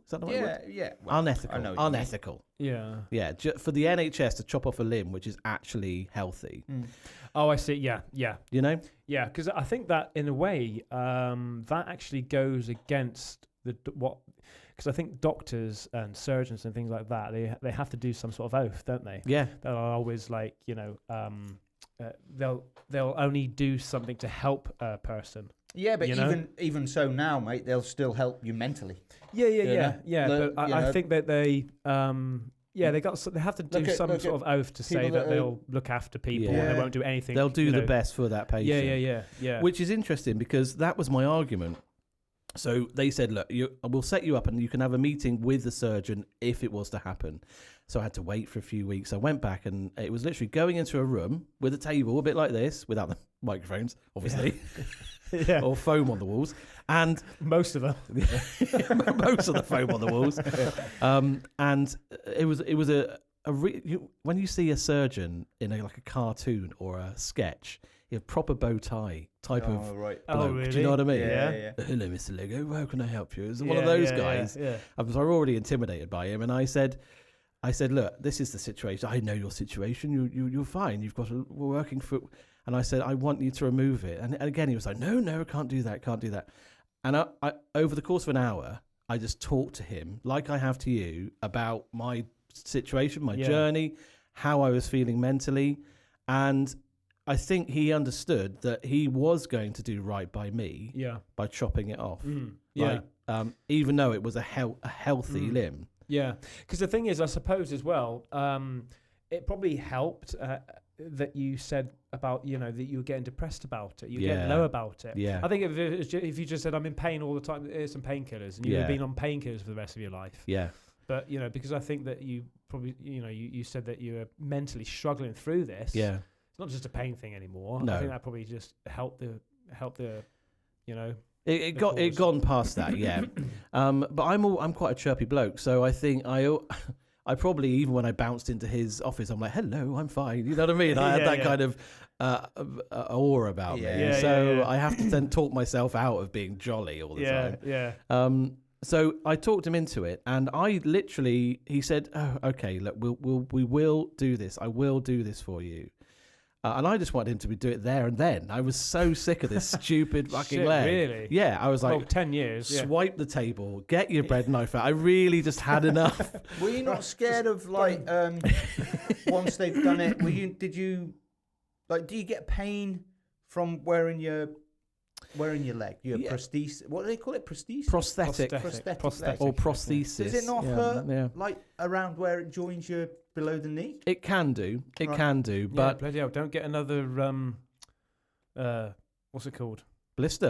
Speaker 2: Is that the right word?
Speaker 3: Yeah. Well,
Speaker 2: unethical. Unethical.
Speaker 1: Yeah.
Speaker 2: Yeah. For the NHS to chop off a limb, which is actually healthy.
Speaker 1: Oh, I see. Yeah.
Speaker 2: You know?
Speaker 1: Yeah, because I think that in a way that actually goes against because I think doctors and surgeons and things like that they have to do some sort of oath, don't they?
Speaker 2: Yeah.
Speaker 1: They'll always they'll only do something to help a person.
Speaker 3: Yeah, but even so now, mate, they'll still help you mentally.
Speaker 1: Yeah. But I think that they they have to do some sort of oath to say that they'll look after people and they won't do anything.
Speaker 2: They'll do the best for that patient.
Speaker 1: Yeah.
Speaker 2: Which is interesting because that was my argument. So they said, look, we'll set you up and you can have a meeting with the surgeon if it was to happen. So I had to wait for a few weeks. I went back and it was literally going into a room with a table a bit like this, without the microphones, obviously, or foam on the walls. And
Speaker 1: most of them.
Speaker 2: Most of the foam on the walls. And it was when you see a surgeon in a cartoon or a sketch, you have proper bow tie type of bloke.
Speaker 1: Really?
Speaker 2: Do you know what I mean?
Speaker 3: Yeah.
Speaker 2: Hello, Mr. Leggo. How can I help you? It's one of those guys.
Speaker 1: Yeah.
Speaker 2: I was already intimidated by him, and I said, look, this is the situation. I know your situation. You're fine. You've got a working foot. And I said, I want you to remove it. And again, he was like, no, I can't do that. And I over the course of an hour, I just talked to him like I have to you about my situation, my journey, how I was feeling mentally, and I think he understood that he was going to do right by me by chopping it off. Even though it was a healthy limb. Yeah.
Speaker 1: Because the thing is, I suppose as well, it probably helped that you said about, that you were getting depressed about it. You get low about it.
Speaker 2: Yeah.
Speaker 1: I think if you just said, I'm in pain all the time, here's some painkillers, and you'd have been on painkillers for the rest of your life.
Speaker 2: Yeah.
Speaker 1: But, because I think that you probably, you said that you were mentally struggling through this.
Speaker 2: Yeah.
Speaker 1: It's not just a pain thing anymore.
Speaker 2: No.
Speaker 1: I think that probably just helped the
Speaker 2: It gone past that, yeah. But I'm quite a chirpy bloke, so I think I probably, even when I bounced into his office, I'm like, hello, I'm fine. You know what I mean? I had that kind of aura about me. So I have to then talk myself out of being jolly all the time.
Speaker 1: Yeah.
Speaker 2: So I talked him into it, and he said, "Oh, okay, look, we will do this. I will do this for you." And I just wanted him to do it there and then. I was so sick of this stupid fucking leg.
Speaker 1: Really?
Speaker 2: Yeah, I was like,
Speaker 1: 10 years.
Speaker 2: Swipe the table, get your bread knife out. I really just had enough.
Speaker 3: Were you not scared of like once they've done it? Did you do you get pain from wearing your leg? Your prosthesis. What do they call it? Prosthesis?
Speaker 2: Prosthetic. Or prosthesis.
Speaker 3: Does it not hurt like around where it joins your below the knee?
Speaker 2: It can do. It can do. But
Speaker 1: bloody hell, don't get another what's it called?
Speaker 2: Blister.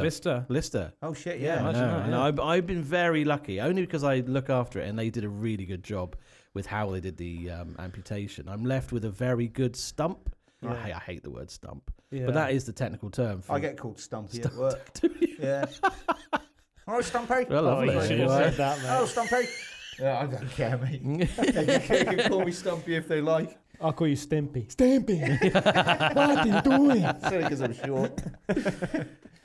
Speaker 3: Oh shit!
Speaker 2: Yeah. No, I've been very lucky, only because I look after it, and they did a really good job with how they did the amputation. I'm left with a very good stump. Yeah. I hate the word stump, but that is the technical term.
Speaker 3: I get called Stumpy at work. Yeah. All right, Stumpy.
Speaker 2: Well, lovely.
Speaker 1: You should have said that, mate.
Speaker 3: Oh, Stumpy. Yeah, I don't care, mate. They can call me Stumpy if they like.
Speaker 1: I'll call you Stimpy.
Speaker 3: What are you doing? Sorry, because I'm short.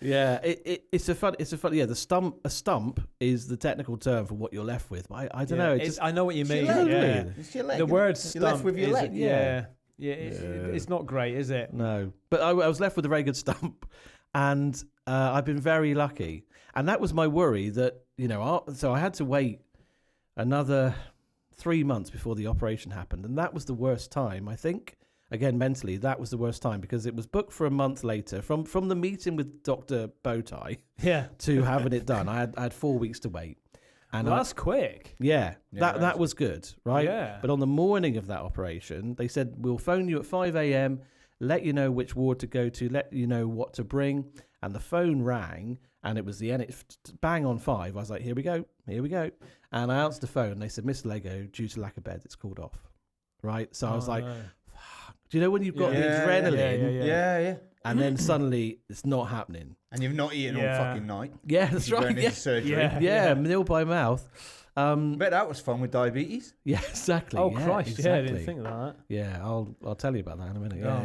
Speaker 2: Yeah, it's a fun. Yeah, a stump is the technical term for what you're left with. But I don't know.
Speaker 1: I know what you mean.
Speaker 3: It's your leg.
Speaker 1: The word stump.
Speaker 3: You're left with your leg.
Speaker 1: It's not great, is it?
Speaker 2: No, but I was left with a very good stump, and I've been very lucky. And that was my worry that so I had to wait another 3 months before the operation happened, and that was the worst time. I think again mentally that was the worst time because it was booked for a month later from the meeting with Dr. Bowtie to having it done. I had 4 weeks to wait. And
Speaker 1: that's quick.
Speaker 2: Yeah, that was good, right?
Speaker 1: Yeah.
Speaker 2: But on the morning of that operation, they said, we'll phone you at 5 a.m., let you know which ward to go to, let you know what to bring. And the phone rang, and it was bang on 5. I was like, here we go. And I answered the phone, and they said, Mr. Leggo, due to lack of beds, it's called off. Right? So I was like, fuck. Do you know when you've got the adrenaline?
Speaker 3: Yeah.
Speaker 2: And then suddenly it's not happening.
Speaker 3: And you've not eaten all fucking night.
Speaker 2: Yeah, that's right.
Speaker 3: Going into surgery.
Speaker 2: Yeah, nil by mouth.
Speaker 3: Bet that was fun with diabetes.
Speaker 2: Yeah, exactly.
Speaker 1: Oh Christ!
Speaker 2: Exactly.
Speaker 1: Yeah, I didn't think of that.
Speaker 2: Yeah, I'll tell you about that in a minute. Yeah,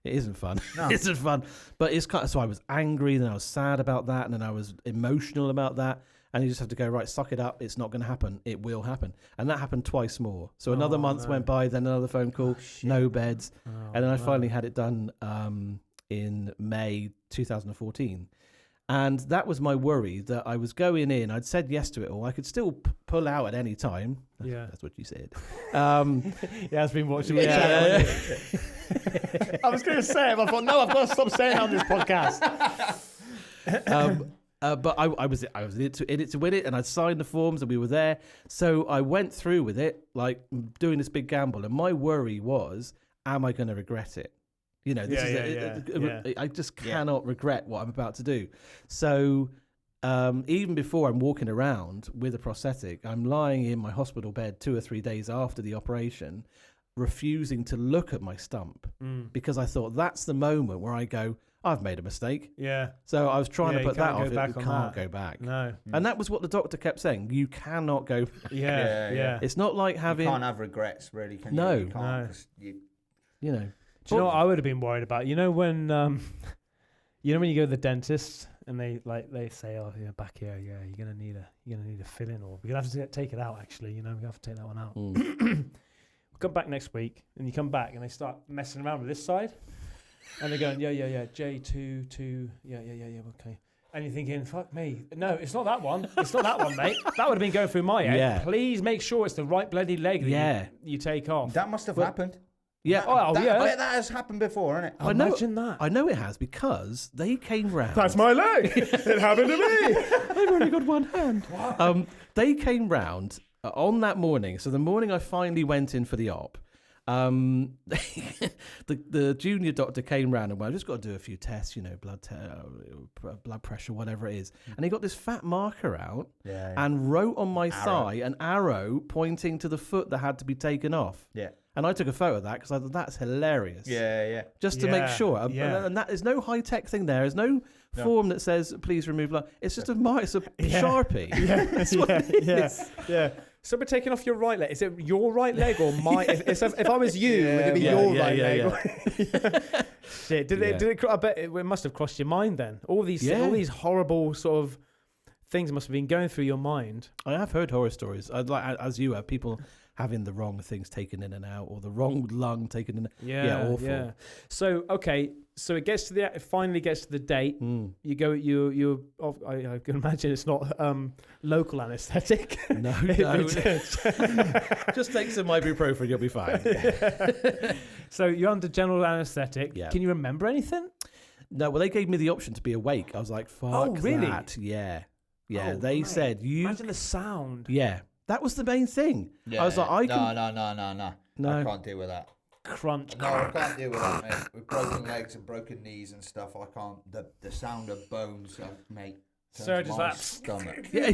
Speaker 2: it isn't fun.
Speaker 3: No.
Speaker 2: It isn't fun. But it's kind of, so I was angry, then I was sad about that, and then I was emotional about that. And you just have to go, right, suck it up. It's not going to happen. It will happen. And that happened twice more. So another month went by, then another phone call, no beds. And then I finally had it done in May 2014. And that was my worry, that I was going in. I'd said yes to it all. I could still pull out at any time.
Speaker 1: Yeah.
Speaker 2: That's what you said.
Speaker 1: I've been watching
Speaker 2: the channel.
Speaker 1: I was going to say it, but I thought, no, I've got to stop saying it on this podcast.
Speaker 2: But I was in it to win it, and I'd signed the forms, and we were there. So I went through with it, like doing this big gamble. And my worry was, am I going to regret it? I just cannot regret what I'm about to do. So even before I'm walking around with a prosthetic, I'm lying in my hospital bed 2 or 3 days after the operation, refusing to look at my stump because I thought that's the moment where I go, I've made a mistake.
Speaker 1: Yeah.
Speaker 2: So I was trying to put that off.
Speaker 1: You
Speaker 2: can't go back.
Speaker 1: No.
Speaker 2: And that was what the doctor kept saying. You cannot go back.
Speaker 1: Yeah.
Speaker 2: It's not like having...
Speaker 3: You can't have regrets, really, can you?
Speaker 2: No.
Speaker 3: You can't,
Speaker 2: you know.
Speaker 1: Do you know what I would have been worried about? You know when when you go to the dentist and they say, oh yeah, back here, you're gonna need a filling, or we're gonna have to take it out. Actually, we have to take that one out. We'll come back next week, and you come back and they start messing around with this side, and they're going, J2, okay. And you're thinking, fuck me. No, it's not that one. It's not that one, mate. That would have been going through my head.
Speaker 2: Yeah.
Speaker 1: Please make sure it's the right bloody leg that you take off.
Speaker 3: That must have happened.
Speaker 2: Yeah.
Speaker 3: That has happened before, hasn't it?
Speaker 1: Imagine that.
Speaker 2: I know it has, because they came round.
Speaker 1: That's my leg. It happened to me.
Speaker 2: I've only got one hand. They came round on that morning. So the morning I finally went in for the op, the junior doctor came round and went, I've just got to do a few tests, blood pressure, whatever it is. And he got this fat marker out and wrote on my thigh an arrow pointing to the foot that had to be taken off.
Speaker 3: Yeah.
Speaker 2: And I took a photo of that because I thought that's hilarious.
Speaker 3: Yeah.
Speaker 2: Just to make sure. And that is no high-tech thing there. There's no form that says, please remove blood. It's just a Sharpie. That's what it is.
Speaker 1: Yeah. So we're taking off your right leg. Is it your right leg or my? If I was you, would it be your right leg? Shit. Did it? I bet it must have crossed your mind then. All these horrible sort of things must have been going through your mind.
Speaker 2: I have heard horror stories. I'd like, as you have, people having the wrong things taken in and out, or the wrong lung taken in.
Speaker 1: Yeah,
Speaker 2: awful.
Speaker 1: Yeah. So so it finally gets to the date. You go. I can imagine it's not local anaesthetic.
Speaker 2: No, just take some ibuprofen, you'll be fine.
Speaker 1: So you're under general anaesthetic.
Speaker 2: Yeah.
Speaker 1: Can you remember anything?
Speaker 2: No, well, they gave me the option to be awake. I was like, fuck
Speaker 1: really?
Speaker 2: that. Yeah. Yeah,
Speaker 1: Oh,
Speaker 2: they
Speaker 1: mate.
Speaker 2: said you...
Speaker 1: Imagine the sound.
Speaker 2: Yeah, that was the main thing.
Speaker 3: Yeah.
Speaker 2: I was like,
Speaker 3: No. I can't deal with that.
Speaker 1: Crunch.
Speaker 3: No, I can't deal with that, mate. With broken legs and broken knees and stuff, I can't. The sound of bones, mate.
Speaker 1: Surge is
Speaker 3: my
Speaker 1: that.
Speaker 3: stomach.
Speaker 2: Yeah.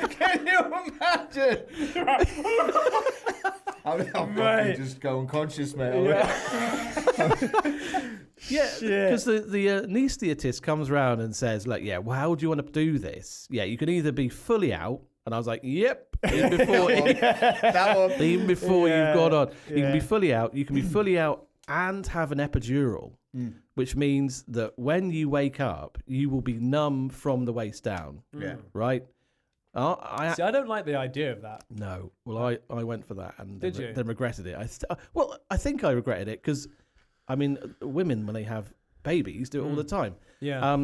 Speaker 3: Can you imagine? I'm probably just go unconscious, mate.
Speaker 2: Yeah, because the anaesthetist comes around and says, like, yeah, well, how do you want to do this? Yeah, you can either be fully out, and I was like, yep, even before, even before you've gone on. You can be fully out, you can be fully out and have an epidural, which means that when you wake up, you will be numb from the waist down.
Speaker 3: Yeah.
Speaker 2: Right?
Speaker 1: See, I don't like the idea of that.
Speaker 2: No. Well, I went for that and
Speaker 1: Did you?
Speaker 2: then regretted it. I think I regretted it because, I mean, women, when they have babies, do it all the time.
Speaker 1: Yeah.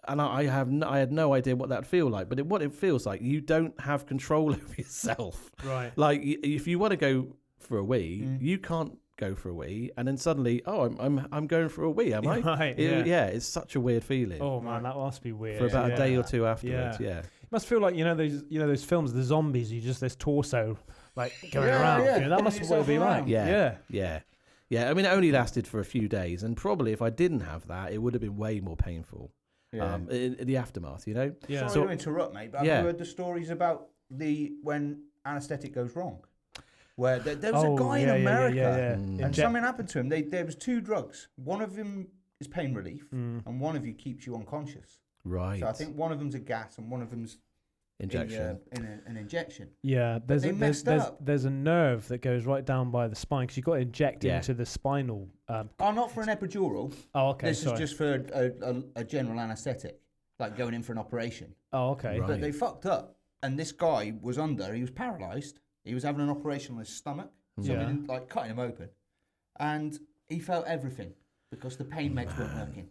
Speaker 2: And I had no idea what that'd feel like. But what it feels like, you don't have control over yourself.
Speaker 1: Right.
Speaker 2: Like, if you want to go for a wee, you can't go for a wee, and then suddenly, I'm going for a wee, am I?
Speaker 1: Right.
Speaker 2: It's such a weird feeling.
Speaker 1: Oh man, that must be weird.
Speaker 2: For about a day or two afterwards. Yeah.
Speaker 1: It must feel like those films, the zombies. You just this torso like going around.
Speaker 3: Yeah.
Speaker 1: You know, that must be what it'd be like.
Speaker 2: Yeah. I mean, it only lasted for a few days, and probably if I didn't have that, it would have been way more painful.
Speaker 3: Yeah.
Speaker 2: In the aftermath, you know.
Speaker 1: Yeah.
Speaker 3: Sorry to interrupt, mate, but have you heard the stories about when anaesthetic goes wrong? Where there was a guy in America, and something happened to him. There was 2 drugs. One of them is pain relief, and one of you keeps you unconscious.
Speaker 2: Right.
Speaker 3: So I think one of them's a gas, and one of them's
Speaker 2: injection.
Speaker 3: in an injection.
Speaker 1: Yeah, there's a nerve that goes right down by the spine because you've got to inject into the spinal.
Speaker 3: Not for an epidural.
Speaker 1: Oh, okay.
Speaker 3: This is just for a general anaesthetic, like going in for an operation.
Speaker 1: Oh, okay.
Speaker 2: Right.
Speaker 3: But they fucked up, and this guy was he was paralysed. He was having an operation on his stomach, like cutting him open, and he felt everything because the pain meds weren't working.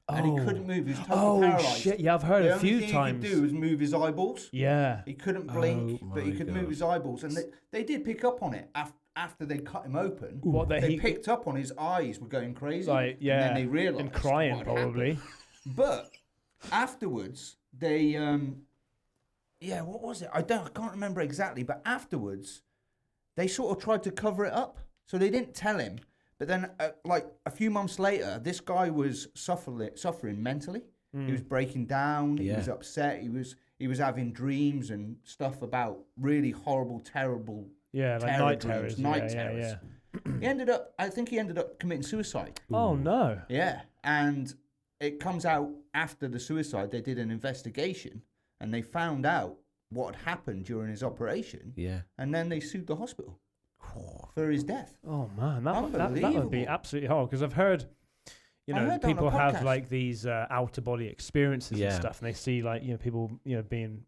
Speaker 3: And he couldn't move. He was totally paralysed.
Speaker 1: Oh shit! Yeah, I've heard a few times.
Speaker 3: The only thing he could do was move his eyeballs.
Speaker 1: Yeah.
Speaker 3: He couldn't blink, but he could move his eyeballs. And they did pick up on it after they cut him open. They picked up on his eyes were going crazy.
Speaker 1: Like, yeah.
Speaker 3: And then they realised.
Speaker 1: And crying,
Speaker 3: what
Speaker 1: probably.
Speaker 3: But afterwards, they what was it? I can't remember exactly. But afterwards, they sort of tried to cover it up, so they didn't tell him. But then, like a few months later, this guy was suffering mentally. He was breaking down. He was upset. He was having dreams and stuff about really horrible, terrible.
Speaker 1: Yeah, like night terrors.
Speaker 3: Night terrors. Yeah. I think he ended up committing suicide.
Speaker 1: Oh no.
Speaker 3: Yeah, and it comes out after the suicide. They did an investigation and they found out what had happened during his operation. Yeah, and then they sued the hospital for his death.
Speaker 1: Oh man, that would be absolutely horrible because I've heard, people have like these outer body experiences and stuff, and they see like people being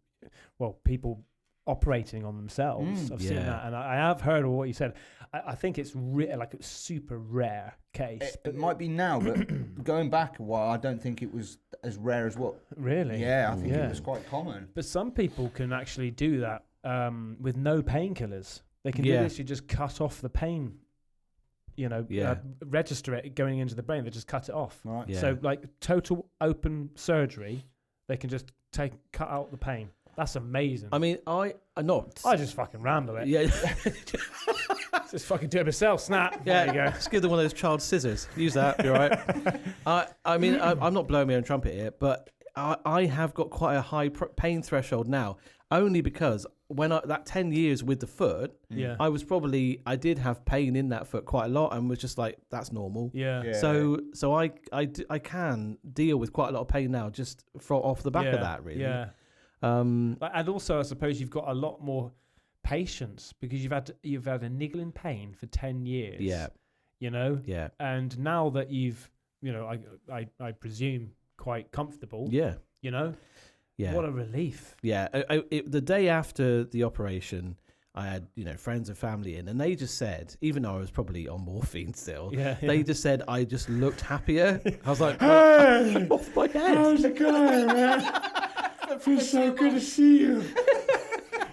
Speaker 1: people operating on themselves. I've seen that, and I have heard of what you said. I think it's like a super rare case.
Speaker 3: It might be now, but going back a while, I don't think it was as rare as what.
Speaker 1: Really?
Speaker 3: Yeah, I think it was quite common.
Speaker 1: But some people can actually do that with no painkillers. They can literally just cut off the pain, register it going into the brain. They just cut it off.
Speaker 3: Right.
Speaker 2: Yeah.
Speaker 1: So like total open surgery, they can just cut out the pain. That's amazing.
Speaker 2: I mean, I
Speaker 1: just fucking ramble it.
Speaker 2: Yeah.
Speaker 1: Just fucking do it myself. Snap.
Speaker 2: Yeah.
Speaker 1: There you go.
Speaker 2: Just give them one of those child scissors. Use that. You're right. I mean, I'm not blowing my own trumpet here, but I have got quite a high pain threshold now, only because when that 10 years with the foot, I did have pain in that foot quite a lot, and was just like, that's normal.
Speaker 1: Yeah.
Speaker 2: So I can deal with quite a lot of pain now, just off the back of that, really.
Speaker 1: Yeah. And also, I suppose you've got a lot more patience because you've had a niggling pain for 10 years.
Speaker 2: Yeah.
Speaker 1: Yeah. And now that you've I presume quite comfortable.
Speaker 2: Yeah.
Speaker 1: You know.
Speaker 2: Yeah.
Speaker 1: What a relief.
Speaker 2: Yeah. The day after the operation, I had, friends and family in, and they just said, even though I was probably on morphine still, they just said I just looked happier. I was like,
Speaker 1: hey,
Speaker 2: off my head.
Speaker 1: How's it going, man? It's so good to see you.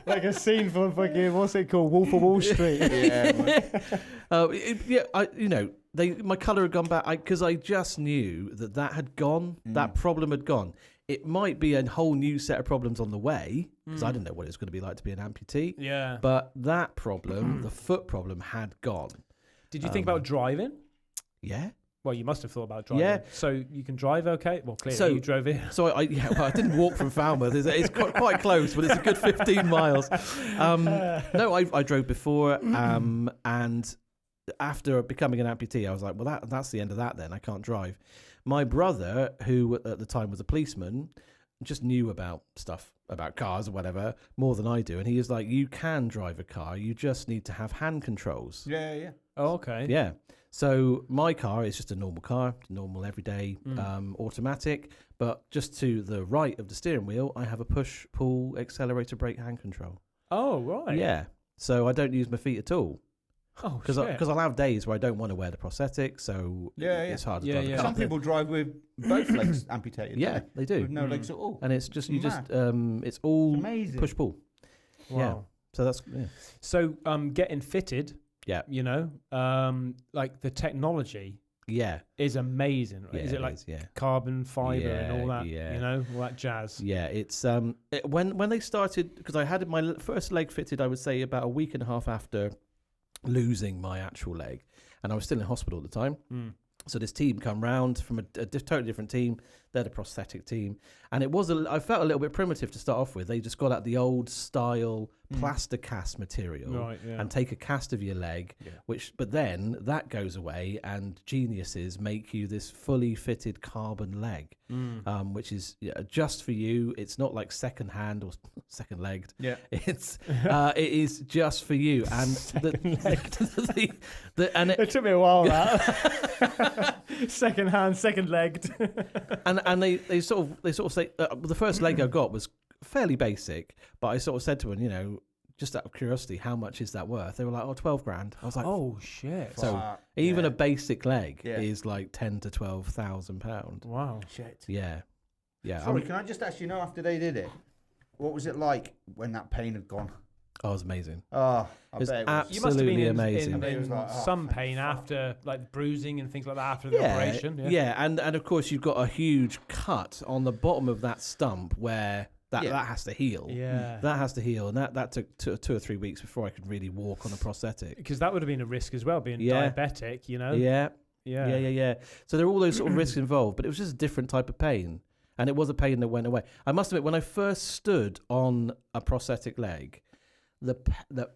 Speaker 1: Like a scene from fucking, what's it called, Wolf of Wall Street.
Speaker 2: My colour had gone back because I just knew that had gone. That problem had gone. It might be a whole new set of problems on the way because I didn't know what it was going to be like to be an amputee.
Speaker 1: Yeah.
Speaker 2: But that problem, the foot problem, had gone.
Speaker 1: Did you think about driving?
Speaker 2: Yeah.
Speaker 1: Well, you must have thought about driving.
Speaker 2: Yeah.
Speaker 1: So you can drive okay? Well, clearly you drove in.
Speaker 2: So I didn't walk from Falmouth. It's quite close, but it's a good 15 miles. No, I drove before, and after becoming an amputee, I was like, well, that's the end of that then. I can't drive. My brother, who at the time was a policeman, just knew about stuff, about cars or whatever, more than I do. And he was like, you can drive a car. You just need to have hand controls.
Speaker 3: Yeah.
Speaker 1: Oh, okay.
Speaker 2: Yeah. So my car is just a normal car, normal everyday automatic. But just to the right of the steering wheel, I have a push, pull, accelerator, brake, hand control.
Speaker 1: Oh, right.
Speaker 2: Yeah. So I don't use my feet at all.
Speaker 1: Oh,
Speaker 2: because I'll have days where I don't want to wear the prosthetic, so it's hard to drive a car.
Speaker 3: Some people drive with both legs amputated.
Speaker 2: Yeah, they do.
Speaker 3: With no legs at all.
Speaker 2: And it's just it's all
Speaker 3: amazing.
Speaker 2: Push pull.
Speaker 1: Wow.
Speaker 2: Yeah. So that's
Speaker 1: So getting fitted.
Speaker 2: Yeah.
Speaker 1: Like the technology.
Speaker 2: Yeah.
Speaker 1: Is amazing. Right?
Speaker 2: Yeah,
Speaker 1: is it like carbon fiber and all that?
Speaker 2: Yeah.
Speaker 1: All that jazz.
Speaker 2: Yeah. It's when they started, because I had my first leg fitted, I would say about a week and a half after losing my actual leg, and I was still in hospital at the time. So this team come round from a totally different team. They're the prosthetic team, and I felt a little bit primitive to start off with. They just got out the old style plaster cast material and take a cast of your leg, but then that goes away, and geniuses make you this fully fitted carbon leg, which is just for you. It's not like second hand or second legged. Yeah, it is just for you. And
Speaker 1: it took me a while that second hand, second legged.
Speaker 2: And they sort of say the first leg I got was fairly basic, but I sort of said to them, just out of curiosity, how much is that worth? They were like, 12 grand. I was like,
Speaker 1: oh shit.
Speaker 2: So even a basic leg is like 10 to 12,000 £12,000.
Speaker 1: Wow.
Speaker 3: Shit.
Speaker 2: Yeah.
Speaker 3: Sorry, can I just ask you, after they did it, what was it like when that pain had gone?
Speaker 2: Oh, it was amazing.
Speaker 3: Oh,
Speaker 2: it was absolutely amazing.
Speaker 1: In some pain after, like bruising and things like that after the operation.
Speaker 2: Yeah, and of course you've got a huge cut on the bottom of that stump where that has to heal.
Speaker 1: Yeah,
Speaker 2: that has to heal, and that took 2 or 3 weeks before I could really walk on a prosthetic.
Speaker 1: Because that would have been a risk as well, being diabetic.
Speaker 2: Yeah. So there are all those sort of risks involved, but it was just a different type of pain, and it was a pain that went away. I must admit, when I first stood on a prosthetic leg,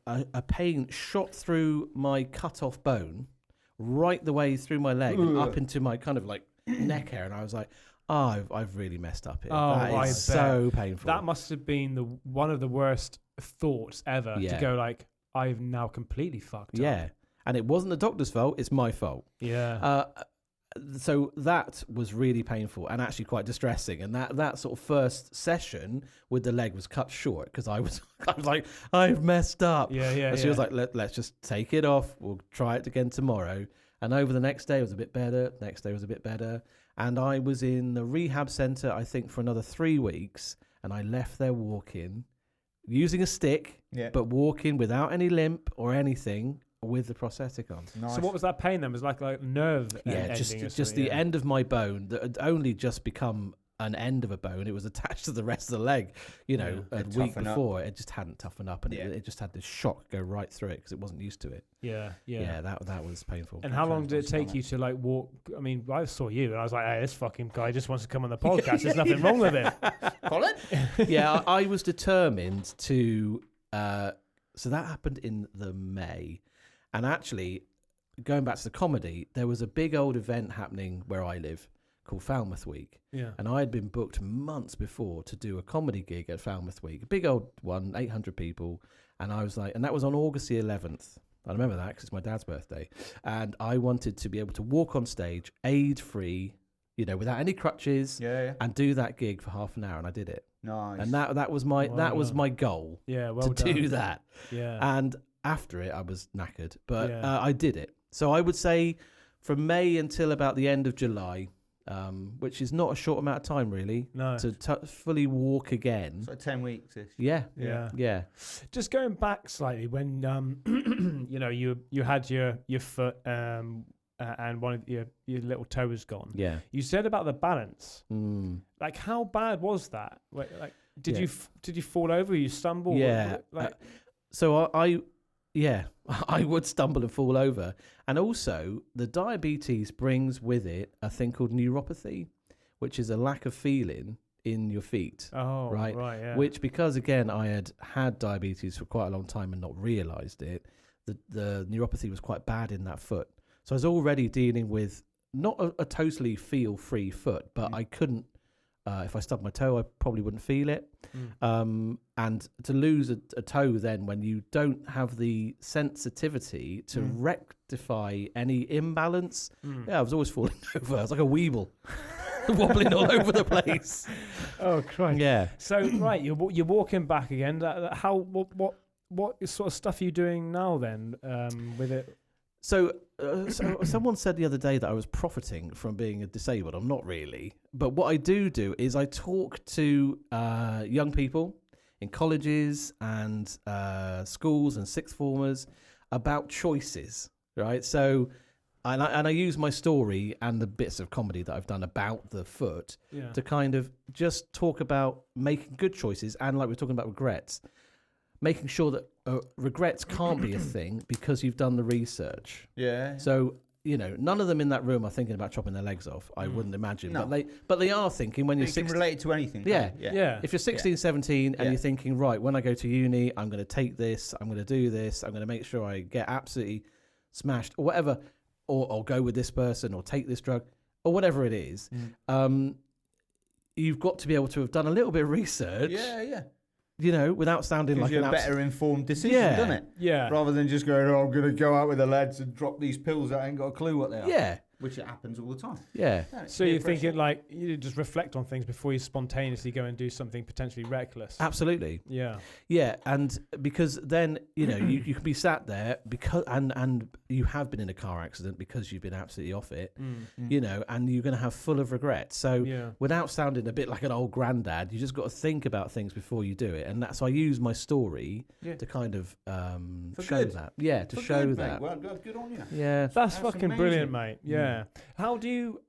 Speaker 2: a pain shot through my cut-off bone, right the way through my leg and up into my kind of like neck hair, and I was like, I've really messed up here. That is so painful.
Speaker 1: That must have been one of the worst thoughts ever, to go like, I've now completely fucked up.
Speaker 2: Yeah, and it wasn't the doctor's fault, it's my fault.
Speaker 1: Yeah.
Speaker 2: So that was really painful and actually quite distressing. And that sort of first session with the leg was cut short because I was like, I've messed up.
Speaker 1: Yeah.
Speaker 2: And she was like, let's just take it off. We'll try it again tomorrow. And over the next day it was a bit better. Next day was a bit better. And I was in the rehab centre, I think, for another 3 weeks. And I left there walking, using a stick, but walking without any limp or anything, with the prosthetic on.
Speaker 1: Nice. So what was that pain then? Was like nerve?
Speaker 2: Yeah, just the end of my bone that had only just become an end of a bone. It was attached to the rest of the leg. A week before it just hadn't toughened up, and it just had this shock go right through it because it wasn't used to it.
Speaker 1: Yeah.
Speaker 2: That was painful.
Speaker 1: And how long did it take you to like walk? I mean, I saw you and I was like, hey, this fucking guy just wants to come on the podcast. There's nothing wrong with it.
Speaker 3: Collin?
Speaker 2: Yeah, I was determined to. So that happened in the May. And actually, going back to the comedy, there was a big old event happening where I live called Falmouth Week.
Speaker 1: Yeah.
Speaker 2: And I had been booked months before to do a comedy gig at Falmouth Week. A big old one, 800 people. And I was like, and that was on August the 11th. I remember that because it's my dad's birthday. And I wanted to be able to walk on stage, aid-free, without any crutches, and do that gig for half an hour. And I did it.
Speaker 3: Nice.
Speaker 2: And that was my goal.
Speaker 1: Yeah,
Speaker 2: to do that.
Speaker 1: Yeah.
Speaker 2: And after it, I was knackered, but I did it. So I would say from May until about the end of July, which is not a short amount of time, really, to fully walk again.
Speaker 3: So 10 weeks-ish.
Speaker 2: Yeah.
Speaker 1: Just going back slightly, when you had your foot and one of your little toe was gone.
Speaker 2: Yeah.
Speaker 1: You said about the balance. Like, how bad was that? Like, did you fall over? You stumble?
Speaker 2: Yeah. So I would stumble and fall over. And also, the diabetes brings with it a thing called neuropathy, which is a lack of feeling in your feet.
Speaker 1: Oh, right, yeah.
Speaker 2: Which, because, again, I had diabetes for quite a long time and not realised it, the neuropathy was quite bad in that foot. So I was already dealing with not a totally feel-free foot, but I couldn't, if I stubbed my toe, I probably wouldn't feel it. And to lose a toe then when you don't have the sensitivity to rectify any imbalance, I was always falling over. I was like a weeble, wobbling all over the place.
Speaker 1: Oh, Christ.
Speaker 2: Yeah.
Speaker 1: So, right, you're walking back again. What sort of stuff are you doing now then with it?
Speaker 2: So someone said the other day that I was profiting from being disabled. I'm not really. But what I do is I talk to young people in colleges and schools and sixth formers about choices, right? So, and I use my story and the bits of comedy that I've done about the foot to kind of just talk about making good choices, and like we're talking about regrets, making sure that regrets can't be a thing because you've done the research.
Speaker 3: Yeah.
Speaker 2: So, none of them in that room are thinking about chopping their legs off. I wouldn't imagine.
Speaker 3: No.
Speaker 2: But they are thinking when you're 16.
Speaker 3: You can relate it to anything.
Speaker 2: Yeah.
Speaker 1: Yeah.
Speaker 2: If you're 16, 17 and you're thinking, right, when I go to uni, I'm going to take this, I'm going to do this, I'm going to make sure I get absolutely smashed or whatever, or go with this person or take this drug or whatever it is. You've got to be able to have done a little bit of research.
Speaker 3: Yeah.
Speaker 2: Without sounding like
Speaker 3: a better informed decision, doesn't it?
Speaker 1: Yeah.
Speaker 3: Rather than just going, I'm going to go out with the lads and drop these pills that I ain't got a clue what they are.
Speaker 2: Yeah.
Speaker 3: Which it happens all the time.
Speaker 2: Yeah.
Speaker 1: So you're thinking like you just reflect on things before you spontaneously go and do something potentially reckless.
Speaker 2: Absolutely.
Speaker 1: Yeah.
Speaker 2: Yeah, and because then you can be sat there because and you have been in a car accident because you've been absolutely off it, and you're going to have full of regrets. So without sounding a bit like an old granddad, you just got to think about things before you do it, and that's why I use my story to kind of show that. Yeah, to show that.
Speaker 3: Mate. Well, good on you.
Speaker 2: Yeah,
Speaker 1: that's fucking amazing. Brilliant, mate. Yeah. How do you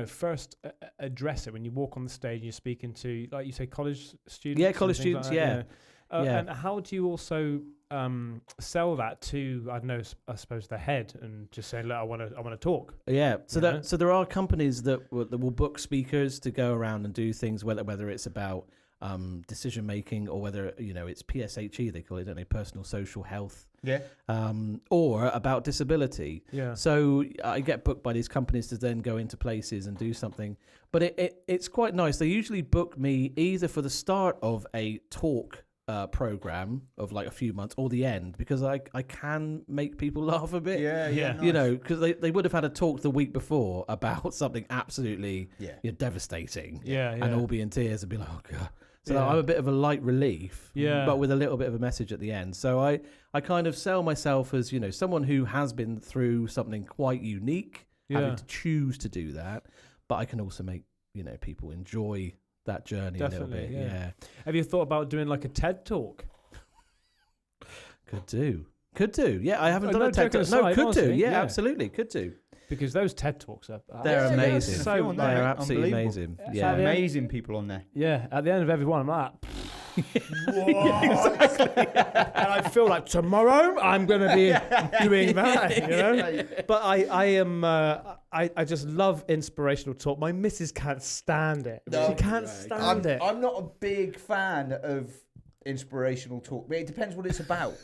Speaker 1: first address it when you walk on the stage and you're speaking to, like you say, college students?
Speaker 2: Yeah, college students.
Speaker 1: Like and how do you also sell that to, I don't know, I suppose the head, and just say, look, I want to talk.
Speaker 2: Yeah. So there are companies that will book speakers to go around and do things, whether it's about decision making or whether it's PSHE, they call it, don't they? Personal social health.
Speaker 3: Yeah.
Speaker 2: Or about disability.
Speaker 1: Yeah.
Speaker 2: So I get booked by these companies to then go into places and do something. But it's quite nice. They usually book me either for the start of a talk program of like a few months or the end, because I can make people laugh a bit.
Speaker 3: Yeah.
Speaker 2: Nice. Because they would have had a talk the week before about something absolutely devastating.
Speaker 1: Yeah.
Speaker 2: And all be in tears and be like, oh God. So I'm a bit of a light relief, but with a little bit of a message at the end. So I kind of sell myself as, someone who has been through something quite unique, having to choose to do that. But I can also make, people enjoy that journey a little bit. Yeah.
Speaker 1: Have you thought about doing like a TED Talk?
Speaker 2: Could do. Yeah, I haven't done a TED Talk. No, could do. Yeah, absolutely. Could do.
Speaker 1: Because those TED Talks
Speaker 2: they're amazing.
Speaker 3: They're
Speaker 2: absolutely amazing. Yeah.
Speaker 3: Amazing people on there.
Speaker 1: Yeah. At the end of every one, I'm like,
Speaker 2: yeah, exactly.
Speaker 1: And I feel like tomorrow I'm going to be doing that, But I am. I just love inspirational talk. My missus can't stand it.
Speaker 3: No,
Speaker 1: she can't stand it.
Speaker 3: I'm not a big fan of inspirational talk, but it depends what it's about.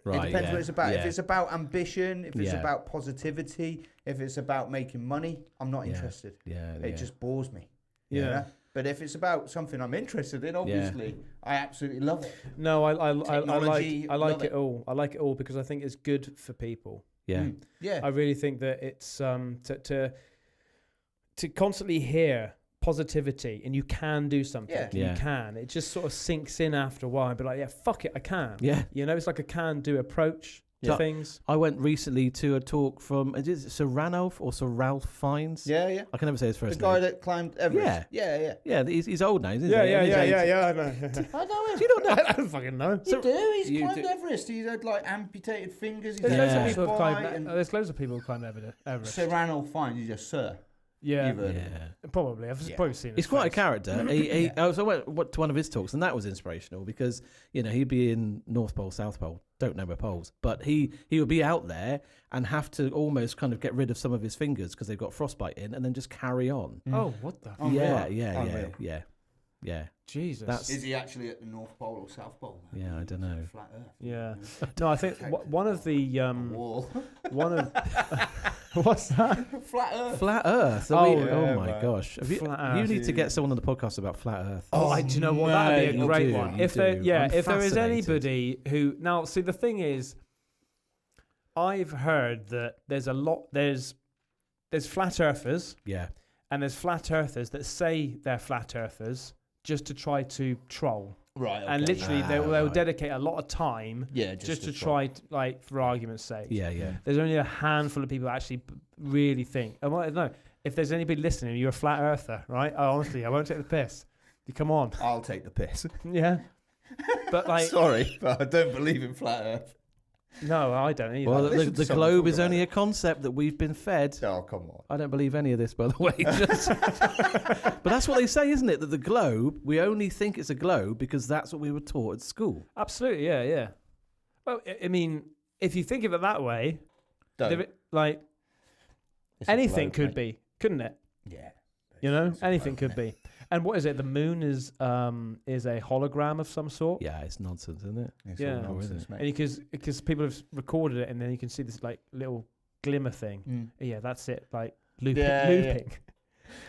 Speaker 2: Right,
Speaker 3: it depends what it's about.
Speaker 2: Yeah.
Speaker 3: If it's about ambition, if it's about positivity, if it's about making money, I'm not interested.
Speaker 2: Yeah.
Speaker 3: It just bores me.
Speaker 1: Yeah.
Speaker 3: But if it's about something I'm interested in, obviously, I absolutely love it.
Speaker 1: No, I
Speaker 3: Technology,
Speaker 1: like
Speaker 3: love
Speaker 1: it all. I like it all because I think it's good for people.
Speaker 2: Yeah.
Speaker 3: Yeah.
Speaker 1: I really think that it's to constantly hear positivity and you can do something.
Speaker 3: Yeah.
Speaker 1: You can. It just sort of sinks in after a while. But like, yeah, fuck it, I can.
Speaker 2: Yeah.
Speaker 1: You know, it's like a can-do approach to things.
Speaker 2: I went recently to a talk from is it Sir Ranulph or Sir Ralph Fiennes?
Speaker 3: Yeah.
Speaker 2: I can never say his first
Speaker 3: The
Speaker 2: name.
Speaker 3: guy that climbed Everest. Yeah.
Speaker 2: Yeah, he's old now, isn't he?
Speaker 1: Yeah. I know.
Speaker 3: I know him.
Speaker 1: Do you not know? I don't fucking know.
Speaker 3: You do. He's climbed Everest. He's had like amputated fingers. He's
Speaker 1: There's
Speaker 3: had
Speaker 1: loads of people
Speaker 3: and
Speaker 1: there's loads of people who climb Everest.
Speaker 3: Sir Ranulph Fiennes. He's just Sir.
Speaker 1: Yeah.
Speaker 3: You've heard of him.
Speaker 1: Probably. I've probably seen it.
Speaker 2: He's quite a character. I went to one of his talks, and that was inspirational because he'd be in North Pole, South Pole. Don't know where poles, but he would be out there and have to almost kind of get rid of some of his fingers because they've got frostbite in, and then just carry on.
Speaker 1: Oh, what the?
Speaker 2: Yeah.
Speaker 1: Jesus.
Speaker 3: Is he actually at the North Pole or South Pole?
Speaker 2: Yeah, I don't know.
Speaker 3: Flat Earth.
Speaker 1: Yeah. No, I think one of the
Speaker 3: wall.
Speaker 1: one of what's that?
Speaker 3: Flat Earth.
Speaker 2: Flat Earth.
Speaker 3: Yeah,
Speaker 2: my
Speaker 3: man.
Speaker 2: gosh!
Speaker 1: Flat Earth.
Speaker 2: You need to get someone on the podcast about Flat Earth.
Speaker 1: Oh, do you know what? That'd be a great one.
Speaker 2: You
Speaker 1: If
Speaker 2: do.
Speaker 1: there,
Speaker 2: I'm
Speaker 1: if there is
Speaker 2: fascinated.
Speaker 1: anybody who now see the thing is, I've heard that there's flat earthers,
Speaker 2: Yeah.
Speaker 1: and there's flat earthers that say they're flat earthers just to try to troll,
Speaker 3: Right. Okay.
Speaker 1: and literally they'll
Speaker 2: right.
Speaker 1: dedicate a lot of time just to try, like for argument's sake.
Speaker 2: Yeah.
Speaker 1: There's only a handful of people that actually really think. I don't know if there's anybody listening. You're a flat earther, right? Honestly, I won't take the piss. You come on.
Speaker 3: I'll take the piss.
Speaker 1: Yeah. But like,
Speaker 3: Sorry, but I don't believe in flat Earth.
Speaker 1: no, I don't either.
Speaker 2: Well,
Speaker 3: Listen to
Speaker 2: the
Speaker 3: someone
Speaker 2: globe
Speaker 3: talk
Speaker 2: is
Speaker 3: about
Speaker 2: only
Speaker 3: it.
Speaker 2: a concept that we've been fed.
Speaker 3: Oh, come on.
Speaker 2: I don't believe any of this, by the way. But that's what they say, isn't it? That the globe, we only think it's a globe because that's what we were taught at school.
Speaker 1: Absolutely, yeah. Well, I mean, if you think of it that way, like
Speaker 3: It's a
Speaker 1: anything
Speaker 3: globe,
Speaker 1: could
Speaker 3: mate.
Speaker 1: be, couldn't it?
Speaker 3: Yeah.
Speaker 1: You know,
Speaker 3: It's a
Speaker 1: anything
Speaker 3: globe,
Speaker 1: could be. And what is it? The moon is a hologram of some sort.
Speaker 2: Yeah, it's nonsense, isn't it?
Speaker 3: It's
Speaker 1: Yeah.
Speaker 3: all nonsense, mate.
Speaker 1: And because people have recorded it, and then you can see this like little glimmer thing.
Speaker 3: Mm.
Speaker 1: Yeah, that's it. Like looping.
Speaker 3: Yeah.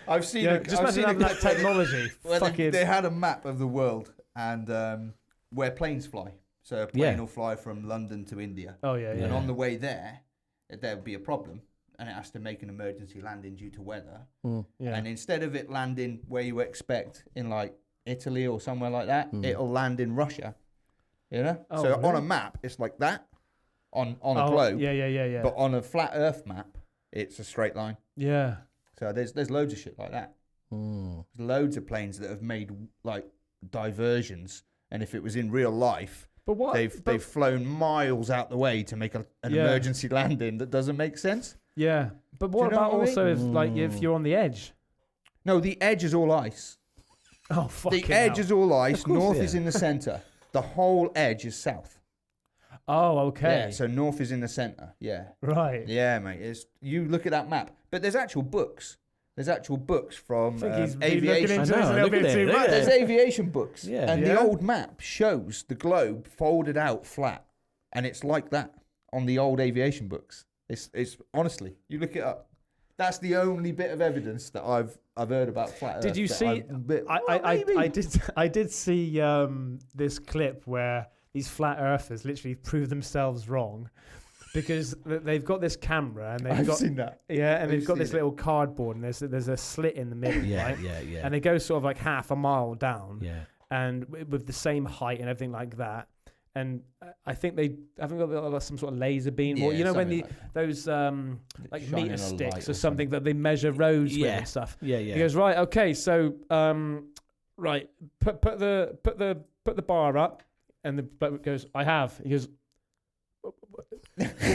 Speaker 3: I've seen
Speaker 1: Just imagine having that technology.
Speaker 3: where
Speaker 1: Fucking.
Speaker 3: they had a map of the world and where planes fly. So a plane will fly from London to India.
Speaker 1: Oh yeah.
Speaker 3: And on the way there would be a problem. And it has to make an emergency landing due to weather.
Speaker 1: Yeah.
Speaker 3: And instead of it landing where you expect in like Italy or somewhere like that, it'll land in Russia. You know?
Speaker 1: Oh,
Speaker 3: so
Speaker 1: really?
Speaker 3: on a map, it's like that on a globe.
Speaker 1: Yeah.
Speaker 3: But on a flat Earth map, it's a straight line.
Speaker 1: Yeah.
Speaker 3: So there's loads of shit like that.
Speaker 2: Mm.
Speaker 3: There's loads of planes that have made like diversions. And if it was in real life,
Speaker 1: But what?
Speaker 3: they've flown miles out the way to make an emergency landing that doesn't make sense.
Speaker 1: Yeah. But what
Speaker 3: Do you know
Speaker 1: about
Speaker 3: what I
Speaker 1: also if you're on the edge?
Speaker 3: No, the edge is all ice.
Speaker 1: Oh fuck.
Speaker 3: The edge is all ice.
Speaker 2: course,
Speaker 3: North
Speaker 2: yeah.
Speaker 3: is in the centre. The whole edge is south.
Speaker 1: Oh, okay.
Speaker 3: Yeah, so north is in the centre. Yeah.
Speaker 1: Right.
Speaker 3: Yeah, mate. You look at that map. But there's actual books. There's actual books from
Speaker 1: I think he's really looking
Speaker 3: aviation.
Speaker 1: into this a
Speaker 2: I know,
Speaker 1: little
Speaker 2: look at
Speaker 1: bit
Speaker 2: it,
Speaker 1: too
Speaker 2: look
Speaker 1: much.
Speaker 2: at
Speaker 3: There's aviation books.
Speaker 2: Yeah.
Speaker 3: And
Speaker 1: Yeah.
Speaker 3: the old map shows the globe folded out flat. And it's like that on the old aviation books. It's honestly, you look it up. That's the only bit of evidence that I've heard about flat Earth.
Speaker 1: Did you
Speaker 3: that
Speaker 1: see? I did see this clip where these flat earthers literally prove themselves wrong because they've got this camera and they've
Speaker 3: I've
Speaker 1: got
Speaker 3: seen that.
Speaker 1: yeah, and they've got
Speaker 3: seen
Speaker 1: this
Speaker 3: it.
Speaker 1: little cardboard and there's a slit in the middle,
Speaker 2: Yeah,
Speaker 1: right?
Speaker 2: yeah.
Speaker 1: And they go sort of like half a mile down,
Speaker 2: Yeah.
Speaker 1: and with the same height and everything like that. And I think they haven't got some sort of laser beam, or
Speaker 3: Yeah,
Speaker 1: you know when
Speaker 3: something
Speaker 1: those like
Speaker 3: Shining
Speaker 1: meter
Speaker 3: a light
Speaker 1: sticks
Speaker 3: or
Speaker 1: or something that they measure roads with
Speaker 2: Yeah.
Speaker 1: and stuff.
Speaker 2: Yeah.
Speaker 1: He goes, right, okay, so right, put the bar up, and the bloke goes, I have. He goes,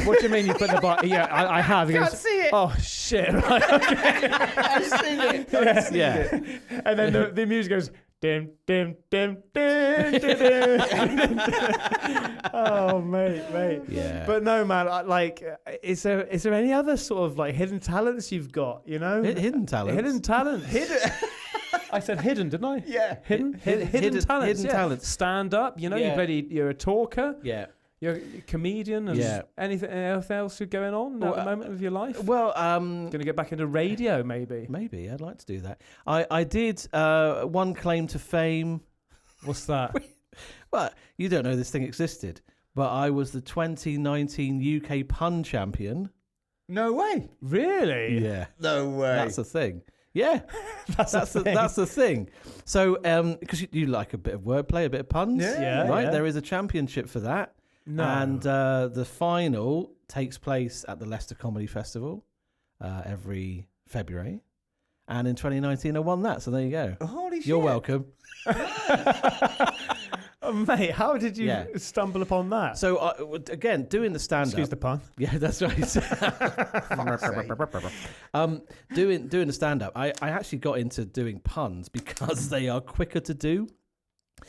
Speaker 1: what do you mean you put the bar? Yeah, I have. He goes,
Speaker 3: see it.
Speaker 1: oh shit, right, okay.
Speaker 3: I've seen it.
Speaker 2: Yeah.
Speaker 1: And then the music goes, dim, dim, dim, dim, dim, dim. Oh, mate.
Speaker 2: Yeah.
Speaker 1: But no, man, is there any other sort of like hidden talents you've got, you know?
Speaker 2: Hidden talents.
Speaker 1: Hidden talent.
Speaker 3: Hidden.
Speaker 1: I said hidden, didn't I?
Speaker 3: Yeah.
Speaker 1: Hidden talents.
Speaker 2: hidden
Speaker 1: yeah.
Speaker 2: talents.
Speaker 1: Stand up, you know,
Speaker 2: Yeah.
Speaker 1: you're a talker.
Speaker 2: Yeah.
Speaker 1: You're a comedian and anything else going on at the moment of your life?
Speaker 2: Well,
Speaker 1: going to get back into radio, maybe.
Speaker 2: Maybe I'd like to do that. I did one claim to fame.
Speaker 1: What's that?
Speaker 2: Well, you don't know this thing existed, but I was the 2019 UK pun champion.
Speaker 3: No way.
Speaker 1: Really?
Speaker 2: Yeah.
Speaker 3: No way.
Speaker 2: That's the thing. Yeah, that's the thing. So, because you like a bit of wordplay, a bit of puns, right? There is a championship for that.
Speaker 1: No.
Speaker 2: And the final takes place at the Leicester Comedy Festival every February. And in 2019, I won that. So there you go.
Speaker 3: Holy shit.
Speaker 2: You're welcome.
Speaker 1: Mate, how did you stumble upon that?
Speaker 2: So, again, doing the stand-up.
Speaker 1: Excuse the pun.
Speaker 2: Yeah, that's right. Doing the stand-up, I actually got into doing puns because they are quicker to do.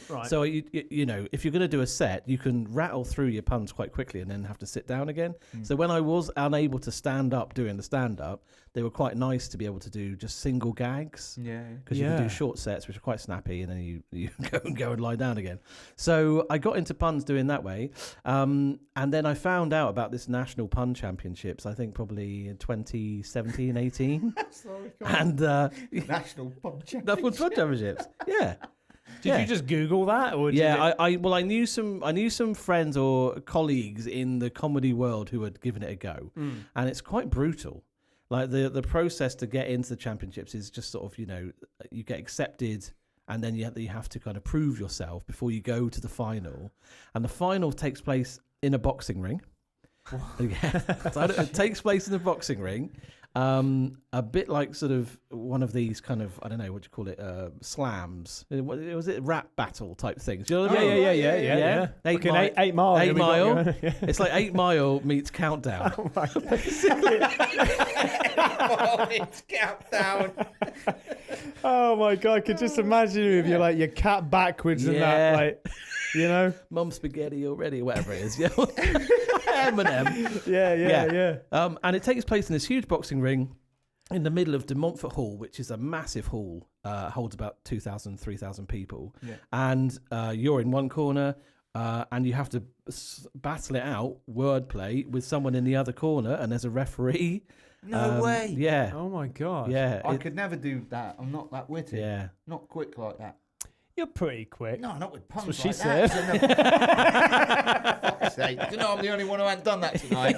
Speaker 1: Right.
Speaker 2: So you know, if you're going to do a set, you can rattle through your puns quite quickly and then have to sit down again. So when I was unable to stand up doing the stand-up, they were quite nice to be able to do just single gags.
Speaker 3: Yeah.
Speaker 2: Because you can do short sets, which are quite snappy, and then you go and lie down again. So I got into puns doing that way. And then I found out about this National Pun Championships, I think probably in 2017, 18. And
Speaker 3: National Pun Championships.
Speaker 2: National Pun Championships. Yeah.
Speaker 1: Did you just Google that, or
Speaker 2: I knew some friends or colleagues in the comedy world who had given it a go, and it's quite brutal. Like the process to get into the championships is just sort of, you know, you get accepted, and then you have to kind of prove yourself before you go to the final, and the final takes place in a boxing ring. So it takes place in a boxing ring. A bit like sort of one of these kind of, I don't know what you call it, slams. Was it rap battle type things? Do you know what I mean?
Speaker 1: Yeah.
Speaker 2: 8
Speaker 1: Mile.
Speaker 2: 8 Mile. It's like 8 Mile meets Countdown.
Speaker 1: Oh my God.
Speaker 3: 8 Mile meets Countdown.
Speaker 1: Oh my God! I could just imagine if you're like your cat backwards and that, like, you know,
Speaker 2: Mum spaghetti already, whatever it is. Yeah. Eminem.
Speaker 1: Yeah.
Speaker 2: And it takes place in this huge boxing ring in the middle of De Montfort Hall, which is a massive hall, holds about 2,000, 3,000 people. Yeah. And you're in one corner, and you have to battle it out, wordplay, with someone in the other corner, and there's a referee.
Speaker 3: No way.
Speaker 2: Yeah.
Speaker 1: Oh my God.
Speaker 2: Yeah.
Speaker 3: I could never do that. I'm not that witty.
Speaker 2: Yeah.
Speaker 3: Not quick like that.
Speaker 1: You're pretty quick.
Speaker 3: No, not with puns.
Speaker 1: That's what
Speaker 3: like
Speaker 1: she
Speaker 3: that.
Speaker 1: said.
Speaker 3: For fuck's sake. You know, I'm the only one who hasn't done that tonight.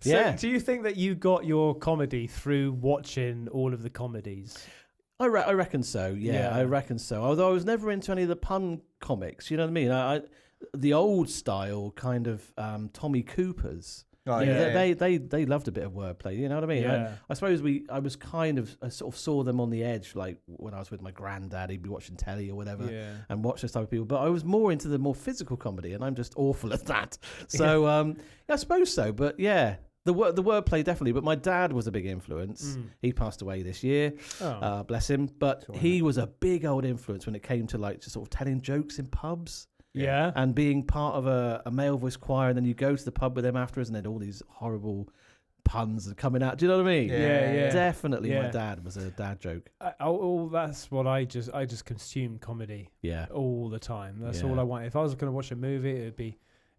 Speaker 1: So, do you think that you got your comedy through watching all of the comedies?
Speaker 2: I reckon so. Yeah, I reckon so. Although I was never into any of the pun comics. You know what I mean? The old style kind of Tommy Coopers. Oh, they loved a bit of wordplay. You know what I mean?
Speaker 1: Yeah.
Speaker 2: I suppose I was kind of, I sort of saw them on the edge, like when I was with my granddad, he'd be watching telly or whatever, and watch this type of people. But I was more into the more physical comedy, and I'm just awful at that. So I suppose so. But yeah, the wordplay definitely. But my dad was a big influence. He passed away this year, bless him. But he was a big old influence when it came to like just sort of telling jokes in pubs.
Speaker 1: Yeah.
Speaker 2: And being part of a male voice choir, and then you go to the pub with them afterwards, and then all these horrible puns are coming out. Do you know what I mean?
Speaker 1: Yeah.
Speaker 2: Definitely my dad was a dad joke.
Speaker 1: That's what I just consumed comedy.
Speaker 2: Yeah.
Speaker 1: All the time. That's all I want. If I was going to watch a movie,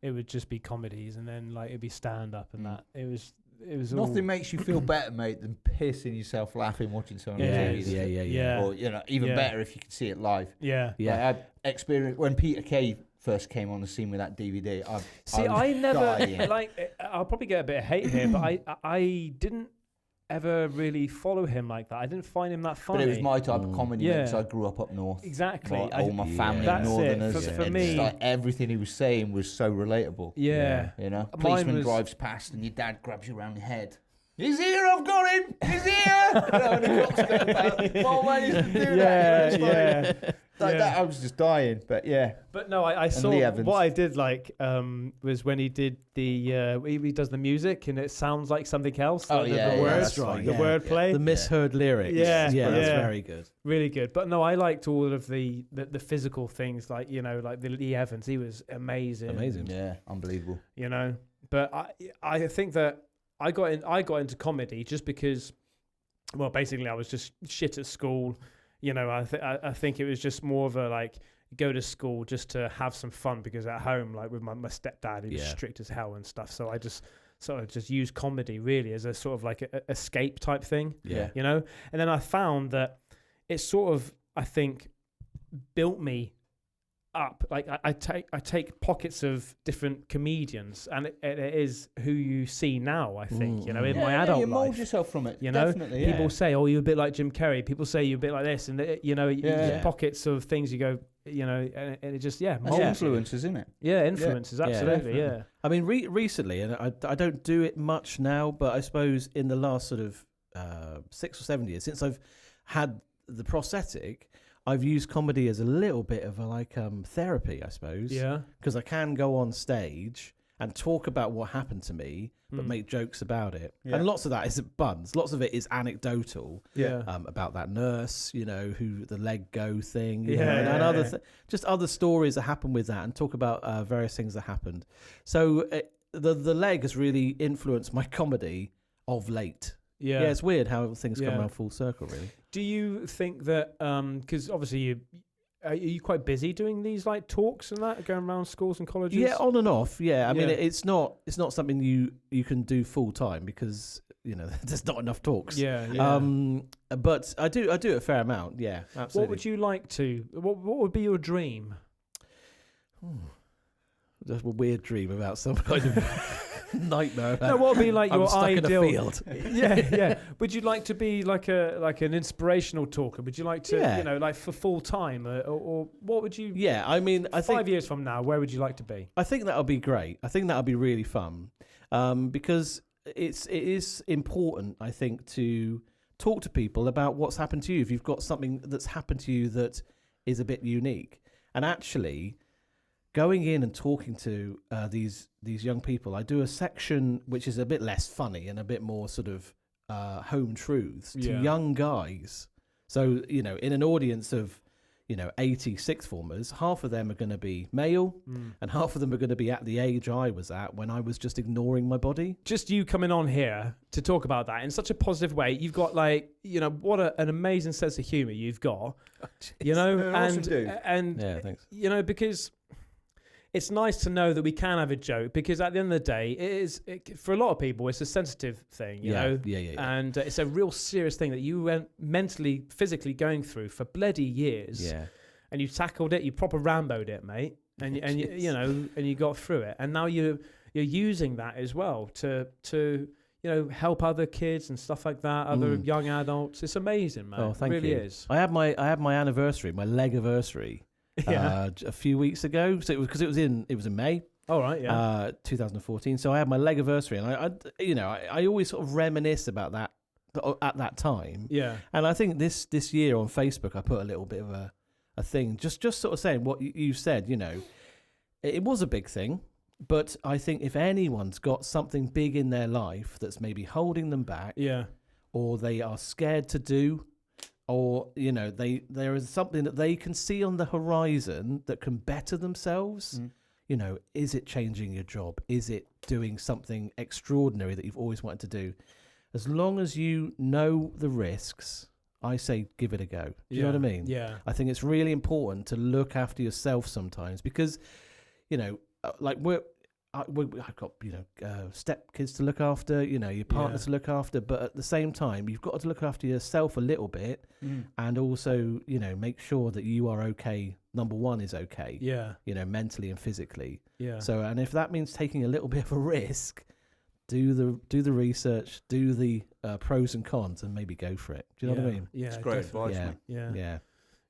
Speaker 1: it would just be comedies, and then like it'd be stand up and that. It was
Speaker 3: nothing makes you feel better, mate, than pissing yourself laughing watching someone on TV.
Speaker 2: Yeah.
Speaker 3: Or even better if you could see it live.
Speaker 1: Yeah.
Speaker 3: Like, I experienced when Peter Kay first came on the scene with that DVD.
Speaker 1: I never like. I'll probably get a bit of hate here, but I didn't ever really follow him like that. I didn't find him that funny.
Speaker 3: But it was my type of comedy because I grew up north.
Speaker 1: Exactly.
Speaker 3: Like, all my family northerners.
Speaker 1: For me,
Speaker 3: like everything he was saying was so relatable.
Speaker 1: Yeah.
Speaker 3: You know, policeman drives past and your dad grabs you around the head. He's here, I've got him! He's here! And the cops go about. My way used to do that. Like that, I was just dying, but yeah.
Speaker 1: But no, I saw what I did like was when he did the he does the music and it sounds like something else.
Speaker 3: Oh
Speaker 1: like
Speaker 3: yeah,
Speaker 1: the words,
Speaker 3: that's right.
Speaker 1: The wordplay,
Speaker 2: the misheard lyrics.
Speaker 1: Yeah,
Speaker 2: that's very good,
Speaker 1: really good. But no, I liked all of the physical things, like like the Lee Evans. He was amazing,
Speaker 3: yeah, unbelievable.
Speaker 1: You know, but I think that I got into comedy just because, well, basically I was just shit at school. You know, I think it was just more of a like, go to school just to have some fun, because at home, like with my stepdad, he was strict as hell and stuff. So I just sort of just use comedy really as a sort of like a escape type thing.
Speaker 2: Yeah.
Speaker 1: You know? And then I found that it sort of, I think, built me up. Like I take pockets of different comedians, and it is who you see now, I think, you know, in my adult
Speaker 3: you mold
Speaker 1: life.
Speaker 3: yourself from it.
Speaker 1: You know,
Speaker 3: definitely,
Speaker 1: people say, "Oh, you're a bit like Jim Carrey." People say you're a bit like this, and you know, pockets of things you go, you know, and it just
Speaker 3: influences, isn't it?
Speaker 1: Yeah, influences, absolutely, yeah.
Speaker 2: I mean, recently, and I don't do it much now, but I suppose in the last sort of 6 or 7 years since I've had the prosthetic, I've used comedy as a little bit of a therapy, I suppose.
Speaker 1: Yeah.
Speaker 2: Because I can go on stage and talk about what happened to me, but make jokes about it. Yeah. And lots of that is buns. Lots of it is anecdotal.
Speaker 1: Yeah.
Speaker 2: About that nurse, you know, who the Leggo thing. You know, and other just other stories that happen with that, and talk about various things that happened. So the leg has really influenced my comedy of late. Yeah, it's weird how things come around full circle, really. Do
Speaker 1: you think that, because obviously are you quite busy doing these like talks and that, going around schools and colleges?
Speaker 2: Yeah, on and off. Yeah, I mean, it's not something you can do full time, because you know there's not enough talks.
Speaker 1: Yeah.
Speaker 2: But I do a fair amount. Yeah, absolutely.
Speaker 1: What would you like to? What would be your dream?
Speaker 2: Just a weird dream about some kind of nightmare.
Speaker 1: No, what would be like your
Speaker 2: stuck
Speaker 1: ideal?
Speaker 2: In a field.
Speaker 1: yeah. Would you like to be like an inspirational talker? Would you like to, you know, like for full time, or what would you?
Speaker 2: Yeah, I mean, I think
Speaker 1: 5 years from now, where would you like to be?
Speaker 2: I think that'll be great. I think that'll be really fun, because it is important, I think, to talk to people about what's happened to you. If you've got something that's happened to you that is a bit unique, and actually going in and talking to these young people, I do a section which is a bit less funny and a bit more sort of home truths to young guys. So, you know, in an audience of, you know, 80 sixth formers, half of them are going to be male and half of them are going to be at the age I was at when I was just ignoring my body.
Speaker 1: Just you coming on here to talk about that in such a positive way. You've got, like, you know, what an amazing sense of humour you've got, you know, and
Speaker 2: yeah, thanks.
Speaker 1: You know, because it's nice to know that we can have a joke, because at the end of the day, for a lot of people, it's a sensitive thing, you know?
Speaker 2: Yeah.
Speaker 1: And it's a real serious thing that you went mentally, physically going through for bloody years. Yeah. And you tackled it, you proper Rambo'd it, mate. And you know, and you got through it. And now you're using that as well to you know, help other kids and stuff like that, other young adults. It's amazing, man.
Speaker 2: Oh, thank you.
Speaker 1: It really is.
Speaker 2: I had my anniversary, my leg-iversary. A few weeks ago, so it was in May.
Speaker 1: All right, yeah.
Speaker 2: 2014. So I had my leg-iversary, and I always sort of reminisce about that at that time.
Speaker 1: Yeah.
Speaker 2: And I think this year on Facebook, I put a little bit of a thing, just sort of saying what you said. You know, it was a big thing, but I think if anyone's got something big in their life that's maybe holding them back, or they are scared to do, or, you know, there is something that they can see on the horizon that can better themselves. You know, is it changing your job? Is it doing something extraordinary that you've always wanted to do? As long as you know the risks, I say give it a go. Do you know what I mean?
Speaker 1: Yeah.
Speaker 2: I think it's really important to look after yourself sometimes, because, you know, like I've got, you know, step kids to look after, you know, your partner to look after, but at the same time, you've got to look after yourself a little bit, and also, you know, make sure that you are okay. Number one is okay. Yeah. You know, mentally and physically. Yeah. So, and if that means taking a little bit of a risk, do the research, do the pros and cons, and maybe go for it. Do you know what I mean?
Speaker 1: Yeah.
Speaker 3: It's great advice, mate.
Speaker 1: Yeah.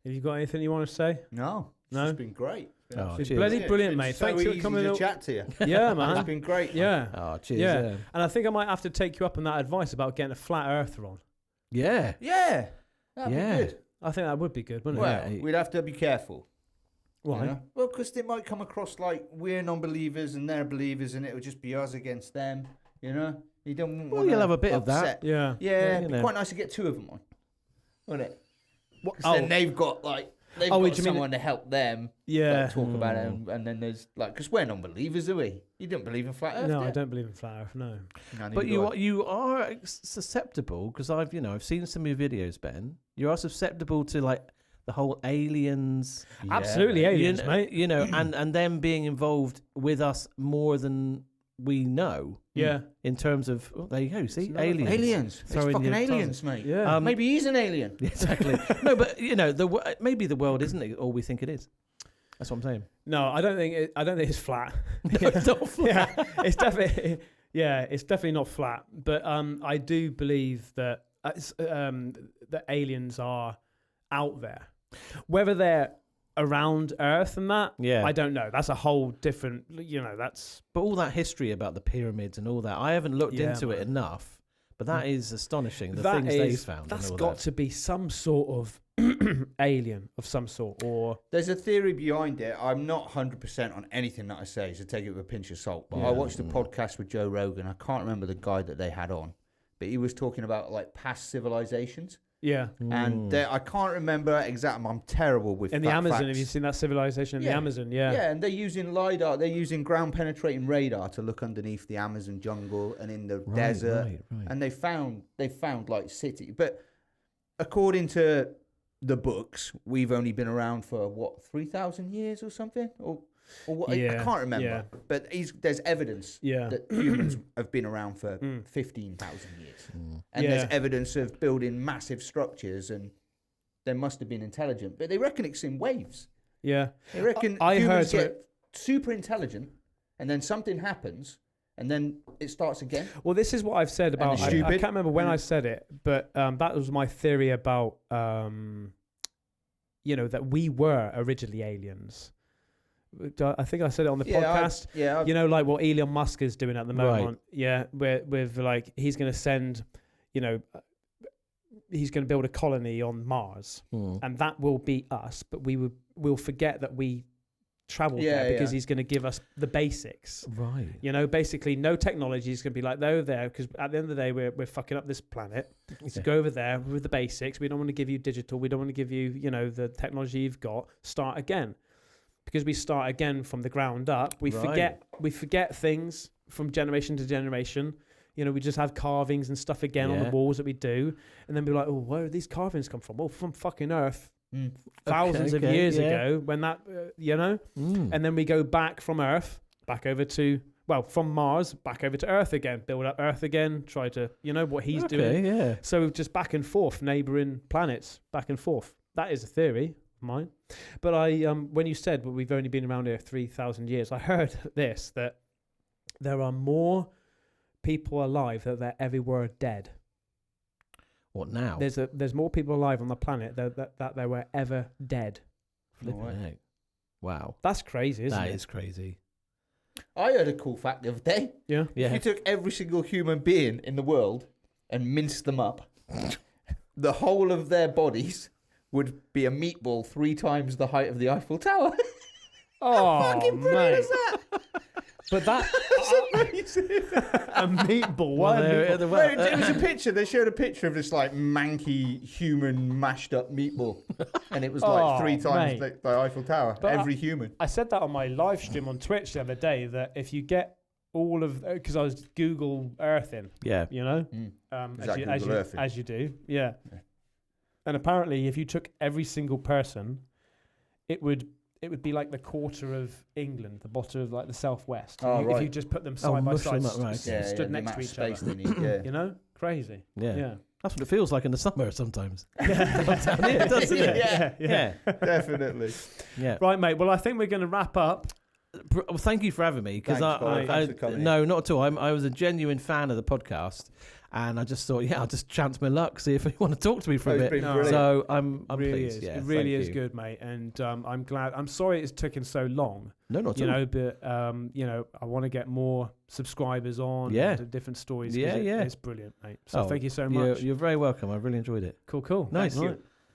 Speaker 1: Have you got anything you want to say?
Speaker 3: No. It's been great.
Speaker 1: It's bloody brilliant, mate.
Speaker 3: Thanks for coming to chat to you.
Speaker 1: Yeah, man.
Speaker 3: It's been great.
Speaker 1: Yeah.
Speaker 2: Oh, cheers.
Speaker 1: Yeah. And I think I might have to take you up on that advice about getting a flat earther on.
Speaker 2: Yeah.
Speaker 3: Yeah. That'd be good.
Speaker 1: I think that would be good, wouldn't
Speaker 3: it? Well, we'd have to be careful.
Speaker 1: Why?
Speaker 3: You know? Well, because they might come across like we're non-believers and they're believers, and it would just be us against them. You know, you don't.
Speaker 2: Well, you'll have a bit of that.
Speaker 1: Yeah.
Speaker 3: Yeah. It'd be quite nice to get two of them on, wouldn't it? Because then they've got like. They've got someone to help them talk about it, and then there's like, because we're non-believers, are we? You don't believe in flat earth?
Speaker 1: No, I don't believe in flat earth, no.
Speaker 2: But you are susceptible, because I've seen some of your videos, Ben. You are susceptible to like the whole aliens.
Speaker 1: Absolutely aliens, mate.
Speaker 2: You know, and them being involved with us more than we know.
Speaker 1: Yeah.
Speaker 2: In terms of, there you go. See, aliens.
Speaker 3: Aliens. It's fucking aliens, mate.
Speaker 1: Yeah.
Speaker 3: Maybe he's an alien.
Speaker 2: Exactly. No, but you know, maybe the world isn't all we think it is. That's what I'm saying.
Speaker 1: No, I don't think it's flat.
Speaker 2: No, it's not flat.
Speaker 1: Yeah, it's definitely. Yeah, it's definitely not flat. But I do believe that the aliens are out there. Whether they're around Earth and that, I don't know. That's a whole different, that's...
Speaker 2: But all that history about the pyramids and all that, I haven't looked into it enough, but that is astonishing, the things they found.
Speaker 1: That's got to be some sort of alien of some sort, or...
Speaker 3: There's a theory behind it. I'm not 100% on anything that I say, so take it with a pinch of salt. But I watched a podcast with Joe Rogan. I can't remember the guy that they had on, but he was talking about like past civilizations.
Speaker 1: Yeah.
Speaker 3: And I can't remember exactly. I'm terrible with
Speaker 1: in the Amazon.
Speaker 3: facts.
Speaker 1: Have you seen that civilization in the Amazon? Yeah.
Speaker 3: Yeah, and they're using LiDAR. They're using ground penetrating radar to look underneath the Amazon jungle and in the desert.
Speaker 2: Right.
Speaker 3: And they found like city. But according to the books, we've only been around for 3,000 years or something, or what? I can't remember.
Speaker 1: Yeah.
Speaker 3: But there's evidence that humans have been around for 15,000 years, and there's evidence of building massive structures, and they must have been intelligent. But they reckon it's in waves.
Speaker 1: Yeah,
Speaker 3: they reckon humans get super intelligent, and then something happens. And then it starts again.
Speaker 1: Well, this is what I've said about... I can't remember when I said it, but that was my theory about, that we were originally aliens. I think I said it on the podcast. Like what Elon Musk is doing at the moment.
Speaker 2: Right.
Speaker 1: Yeah, with like, he's going to send, he's going to build a colony on Mars. And that will be us, but we'll forget that we traveled there because he's going to give us the basics.
Speaker 2: Right.
Speaker 1: Basically no technology is going to be like, they're there, because at the end of the day we're fucking up this planet. So go over there with the basics. We don't want to give you digital. We don't want to give you, the technology you've got. Start again. Because we start again from the ground up. We forget things from generation to generation. We just have carvings and stuff again on the walls that we do. And then be like, oh, where did these carvings come from? Well, from fucking Earth. Thousands of years ago, when that, and then we go back from Earth, back over to, from Mars, back over to Earth again, build up Earth again, try to, what he's doing. Yeah. So just back and forth, neighboring planets, back and forth. That is a theory of mine. But when you said, we've only been around here 3,000 years, I heard that there are more people alive that they're everywhere dead.
Speaker 2: What now?
Speaker 1: There's more people alive on the planet that they were ever dead.
Speaker 2: Flipping wow.
Speaker 1: That's crazy, isn't it?
Speaker 2: That is crazy.
Speaker 3: I heard a cool fact the other day.
Speaker 1: Yeah.
Speaker 3: If you took every single human being in the world and minced them up, the whole of their bodies would be a meatball 3 times the height of the Eiffel Tower.
Speaker 1: Oh,
Speaker 3: how fucking brilliant is that?
Speaker 1: But that's amazing. A meatball. What?
Speaker 3: It was a picture. They showed a picture of this like manky human mashed up meatball, and it was like 3 times the Eiffel Tower. But every human.
Speaker 1: I said that on my live stream on Twitch the other day, that if you get all of, because I was Google Earthing.
Speaker 2: Yeah.
Speaker 1: As you do. Yeah. And apparently, if you took every single person, it would be like the quarter of England, the bottom of like the southwest. If you just put them side by side, stood next to each other. Crazy.
Speaker 2: Yeah. That's what it feels like in the summer sometimes.
Speaker 1: It
Speaker 2: doesn't it?
Speaker 3: Yeah. Definitely.
Speaker 2: Yeah.
Speaker 1: Right, mate. Well, I think we're going to wrap up.
Speaker 2: Well, thank you for having me. Because
Speaker 3: no,
Speaker 2: not at all. I was a genuine fan of the podcast. And I just thought, I'll just chance my luck, see if you want to talk to me for a bit. So I'm pleased.
Speaker 1: It really is good, mate. And I'm glad. I'm sorry it's taken so long.
Speaker 2: No, not at all.
Speaker 1: But I want to get more subscribers on. To different stories. It's brilliant, mate. So thank you so much.
Speaker 2: You're very welcome. I really enjoyed it.
Speaker 1: Cool.
Speaker 2: Nice.
Speaker 1: Right.